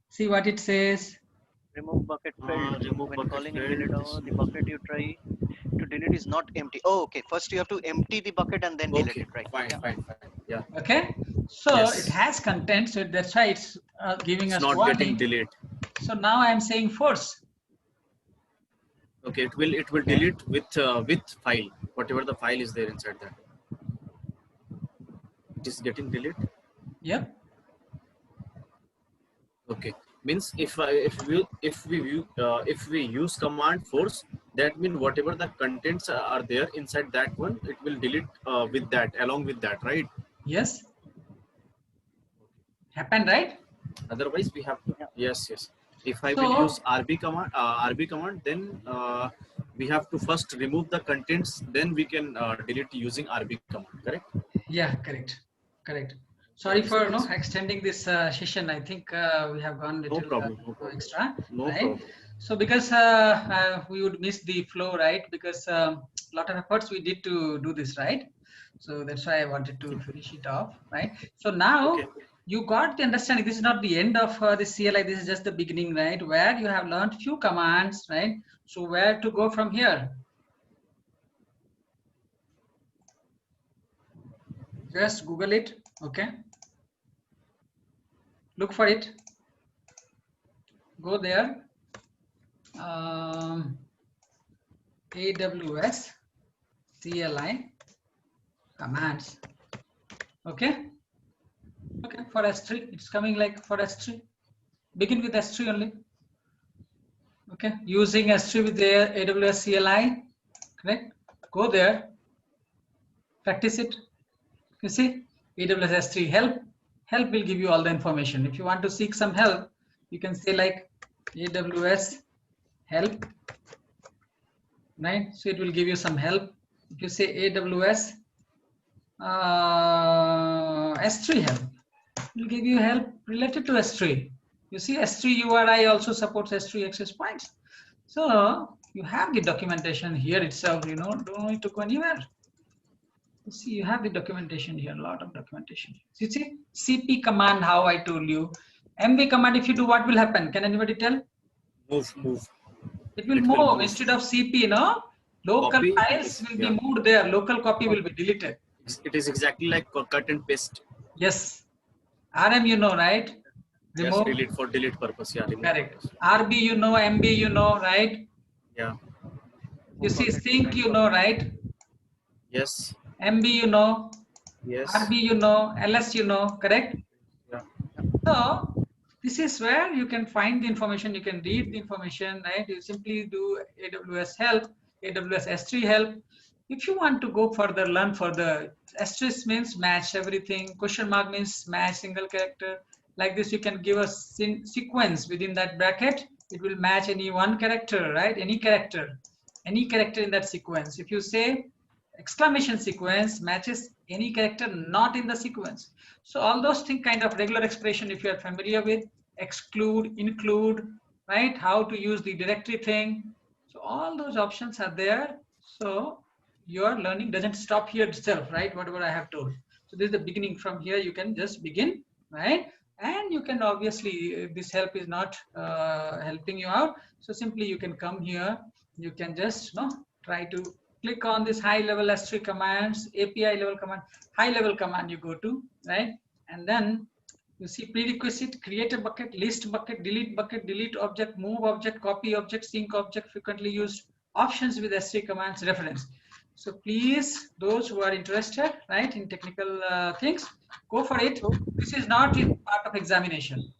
See what it says. Remove bucket filled. Remove When bucket calling filled. invalid, the bucket you try to delete is not empty. Oh, okay. First you have to empty the bucket and then delete it, right? Fine. Yeah. Okay. So Yes. it has content. So that's why it's giving It's us not warning. getting delete. So now I am saying force. Okay. It will delete with file, whatever the file is there inside that. It is getting delete. Yep. Okay. Means if we use command force, that means whatever the contents are there inside that one, it will delete with that, along with that, right? Yes. Happened, right? Otherwise we have to. Yes. If I So- will use RB command, then we have to first remove the contents, then we can delete using RB command, correct? Yeah, correct. Sorry for extending this session. I think we have gone little No problem. extra. No right? problem. So because we would miss the flow, right? Because a lot of efforts we did to do this, right? So that's why I wanted to finish it off, right? So now Okay. you got the understanding. This is not the end of the CLI. This is just the beginning, right? Where you have learned few commands, right? So where to go from here? Just Google it, okay? Look for it. Go there. AWS CLI commands. Okay. For S3, it's coming like for S3. Begin with S3 only. Okay. Using S3 with the AWS CLI. Correct. Go there. Practice it. You see, AWS S3 help. Help will give you all the information. If you want to seek some help, you can say like AWS help, right? So it will give you some help. If you say AWS S3 help, it will give you help related to S3. You see, S3 URI also supports S3 access points. So you have the documentation here itself, don't need to go anywhere. You see, you have the documentation here, a lot of documentation. You see, CP command, how I told you. MV command, if you do, what will happen? Can anybody tell? Move. It will move instead of CP, local Copy, files will be moved there. Local copy will be deleted. It is exactly like cut and paste. Yes. RM, right? Remove. Yes, delete for delete purpose. Yeah, remove. Correct. RB, MB, right? Yeah. You see, sync, right? Yes. MB, Yes. RB, LS, correct? Yeah. So this is where you can find the information, you can read the information, right? You simply do AWS help, AWS S3 help. If you want to go further, learn further, asterisk means match everything, question mark means match single character. Like this, you can give a sequence within that bracket. It will match any one character, right? Any character in that sequence. If you say exclamation sequence matches any character not in the sequence. So all those things, kind of regular expression, if you are familiar with, exclude, include, right? How to use the directory thing. So all those options are there. So your learning doesn't stop here itself, right? Whatever I have told. So this is the beginning. From here, you can just begin, right? And you can obviously, if this help is not helping you out, so simply you can come here. You can just try to click on this high level S3 commands, API level command, high level command you go to, right? And then you see prerequisite, create a bucket, list bucket, delete object, move object, copy object, sync object, frequently used options with S3 commands, reference. So please, those who are interested, right, in technical things, go for it. This is not part of examination.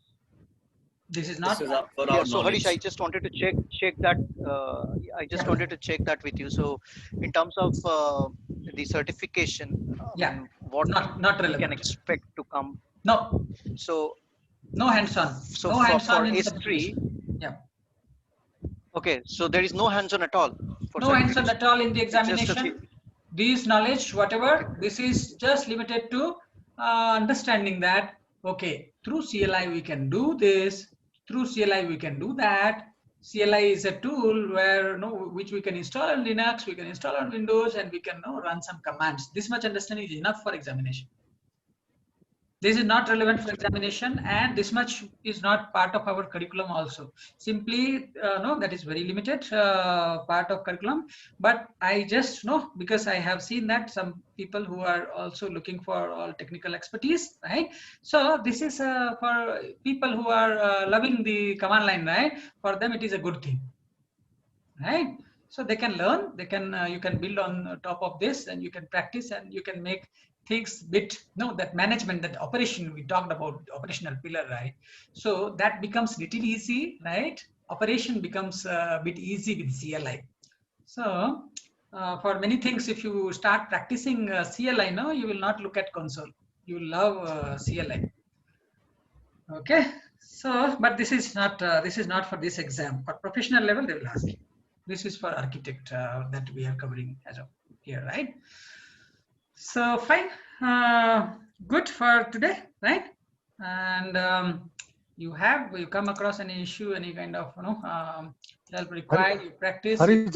This is not. This is for Yeah, our so Harish, I knowledge. just wanted to check that. I just Yeah. wanted to check that with you. So, in terms of the certification, I Yeah. mean, what Not we can relevant. expect to come. No. So, No hands-on. so No for hands-on in S3, certification. Yeah. okay, so there is no hands-on at all for No hands-on at certification. all in the It's just a examination. These knowledge, whatever, this is just limited to understanding that, okay, through CLI we can do this, through CLI we can do that. CLI is a tool where which we can install on Linux, we can install on Windows, and we can run some commands. This much understanding is enough for examination. This is not relevant for examination, and this much is not part of our curriculum also. Simply, no, that is very limited part of curriculum. But I just know, because I have seen that some people who are also looking for all technical expertise, right? So this is for people who are loving the command line, right? For them, it is a good thing, right? So they can learn, they can you can build on top of this, and you can practice, and you can make things bit that management, that operation we talked about, operational pillar, right? So that becomes little easy, right? Operation becomes a bit easy with CLI. So for many things, if you start practicing CLI now, you will not look at console, you will love CLI. Okay, so but this is not for this exam. For professional level they will ask you. This is for architect that we are covering as of here, right? So fine, good for today, right? And you come across any issue, any kind of help required, you practice. Harish,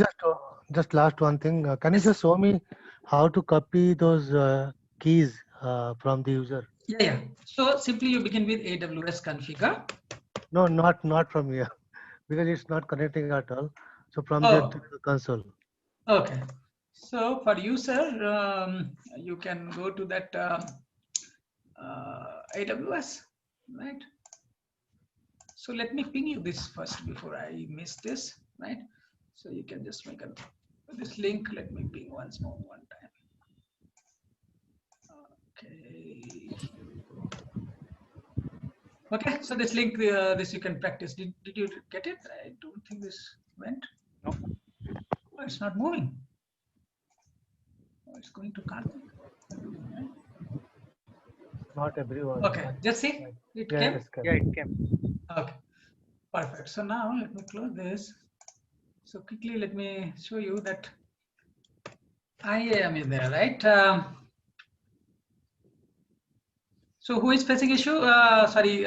just last one thing. Can you just show me how to copy those keys from the user? Yeah. So simply you begin with AWS configure. No, not from here, because it's not connecting at all. So from the console. Okay. So for user, you can go to that AWS, right? So let me ping you this first before I miss this, right? So you can just make this link. Let me ping once more, one time. Okay. Okay. So this link, this you can practice. Did you get it? I don't think this went. No. Oh, it's not moving. Oh, it's going to config. Not everyone. Okay, just see. It came? Yeah, it came. Okay, perfect. So now let me close this. So quickly, let me show you that IAM is there, right? So who is facing issue? Sorry.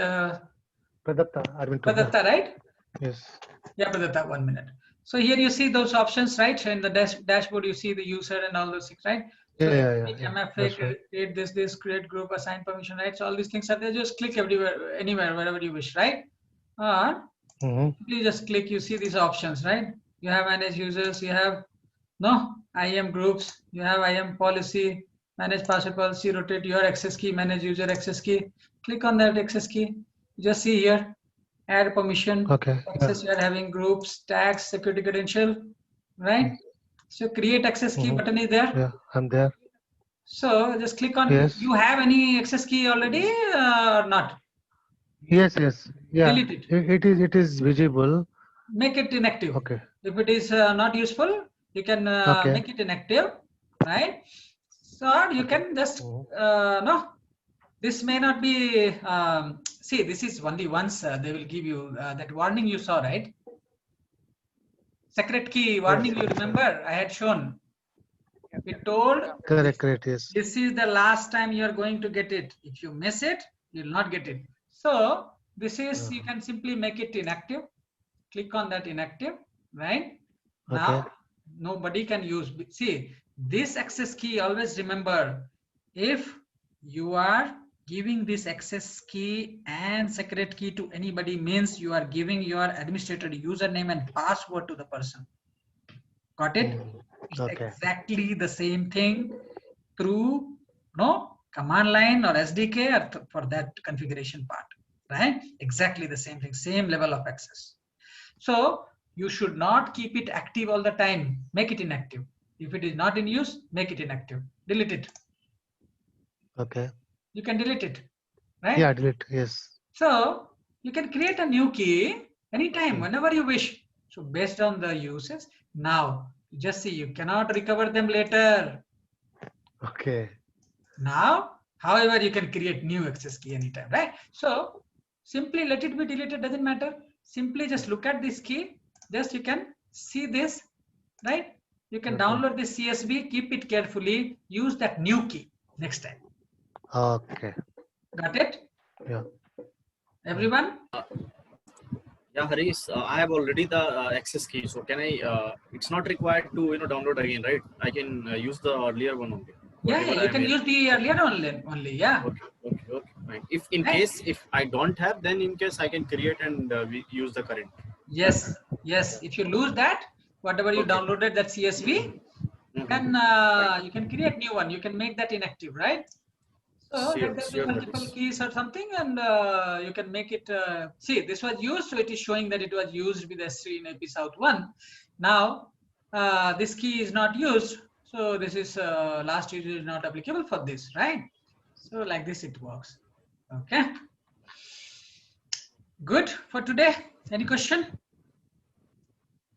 Pradatta, Pradatta, right? Yes. Yeah, Pradatta, 1 minute. So here you see those options, right? In the dashboard, you see the user and all those things, right? So Yeah. MFA, Right. create this, create group, assign permission rights, all these things are there. Just click everywhere, anywhere, wherever you wish, right? Please just click, you see these options, right? You have manage users, you have IAM groups, you have IAM policy, manage password policy, rotate your access key, manage user access key. Click on that access key. Just see here, add permission, access, you are having groups, tags, security credential, right? So create access key button is there. Yeah, I'm there. So just click on, Yes. you have any access key already or not? Yes. Yeah. Delete it. It is visible. Make it inactive. Okay. If it is not useful, you can make it inactive, right? So you can just this may not be see, this is only once they will give you that warning you saw, right? Secret key warning, you remember I had shown. It told correct, yes. This is the last time you are going to get it. If you miss it, you will not get it. So this is, you can simply make it inactive. Click on that inactive, right? Now nobody can use. See, this access key, always remember, if you are giving this access key and secret key to anybody, means you are giving your administrator username and password to the person. Got it? It's exactly the same thing through command line or SDK or for that configuration part, right? Exactly the same thing, same level of access. So you should not keep it active all the time. Make it inactive. If it is not in use, make it inactive. Delete it. Okay. You can delete it, right? Yeah, delete. Yes. So you can create a new key anytime, whenever you wish. So based on the uses, now just see, you cannot recover them later. Okay. Now, however, you can create new access key anytime, right? So simply let it be deleted, doesn't matter. Simply just look at this key. Just you can see this, right? You can download this CSV, keep it carefully, use that new key next time. Okay. Got it? Yeah. Everyone? Yeah, Harish, I have already the access key. So can I? It's not required to download again, right? I can use the earlier one only. Yeah, you can use the earlier only. Yeah. Okay, fine. If in case if I don't have, then in case I can create and we use the current. Yes. If you lose that, whatever you downloaded that CSV, you can create new one. You can make that inactive, right? So let there be multiple keys or something, and you can make it. See, this was used, so it is showing that it was used with S3 in AP South 1. Now this key is not used, so this is last user is not applicable for this, right? So like this it works. Okay. Good for today. Any question?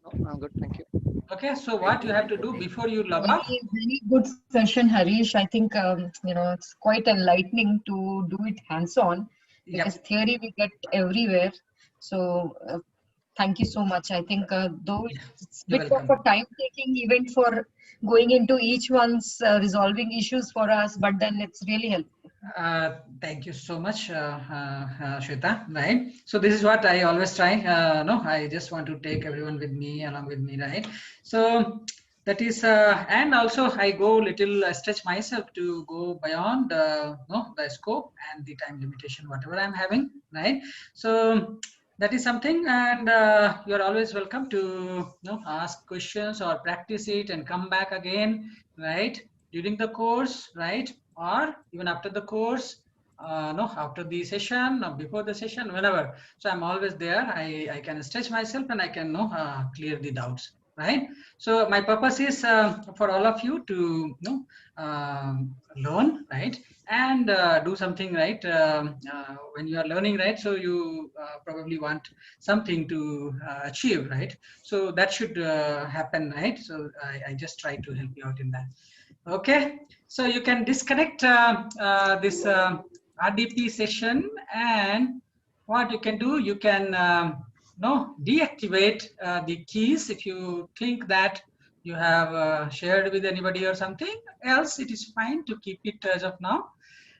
No, I'm good. Thank you. Okay, so what you have to do before you log off? Very good session, Harish. I think it's quite enlightening to do it hands-on, because theory we get everywhere. So thank you so much. I think though it's a bit of a time-taking event for going into each one's resolving issues for us, but then it's really helpful. Thank you so much, Shweta. Right. So this is what I always try. I just want to take everyone with me, along with me, right? So that is, and also I go little stretch myself to go beyond the scope and the time limitation, whatever I'm having, right? So that is something, and you are always welcome to ask questions or practice it and come back again, right? During the course, right? Or even after the course, after the session or before the session, whenever. So I'm always there. I can stretch myself and I can clear the doubts, right? So my purpose is for all of you to learn, right? And do something, right? When you are learning, right? So you probably want something to achieve, right? So that should happen, right? So I just try to help you out in that. Okay, so you can disconnect this RDP session, and what you can do, you can deactivate the keys if you think that you have shared with anybody or something else. It is fine to keep it as of now.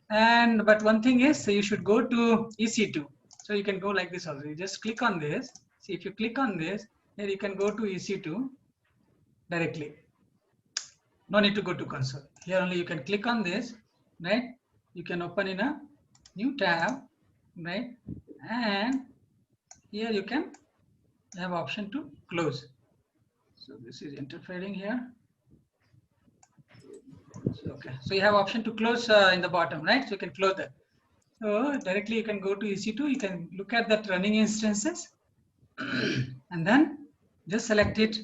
And but one thing is, you should go to EC2. So you can go like this also. You just click on this. See, if you click on this, here you can go to EC2 directly. No need to go to console. Here only you can click on this, right? You can open in a new tab, right? And here you can have option to close. So this is interfering here. So, okay, so you have option to close in the bottom, right? So you can close that. So directly you can go to EC2. You can look at that running instances, and then just select it.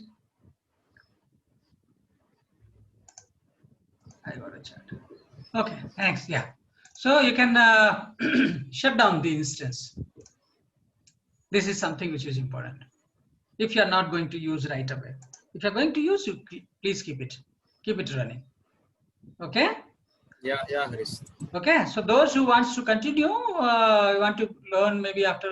I got a chat. Okay, thanks. Yeah. So you can shut down the instance. This is something which is important. If you are not going to use right away, if you are going to use, you please keep it running. Okay. Yeah, Harish. Okay. So those who wants to continue, want to learn maybe after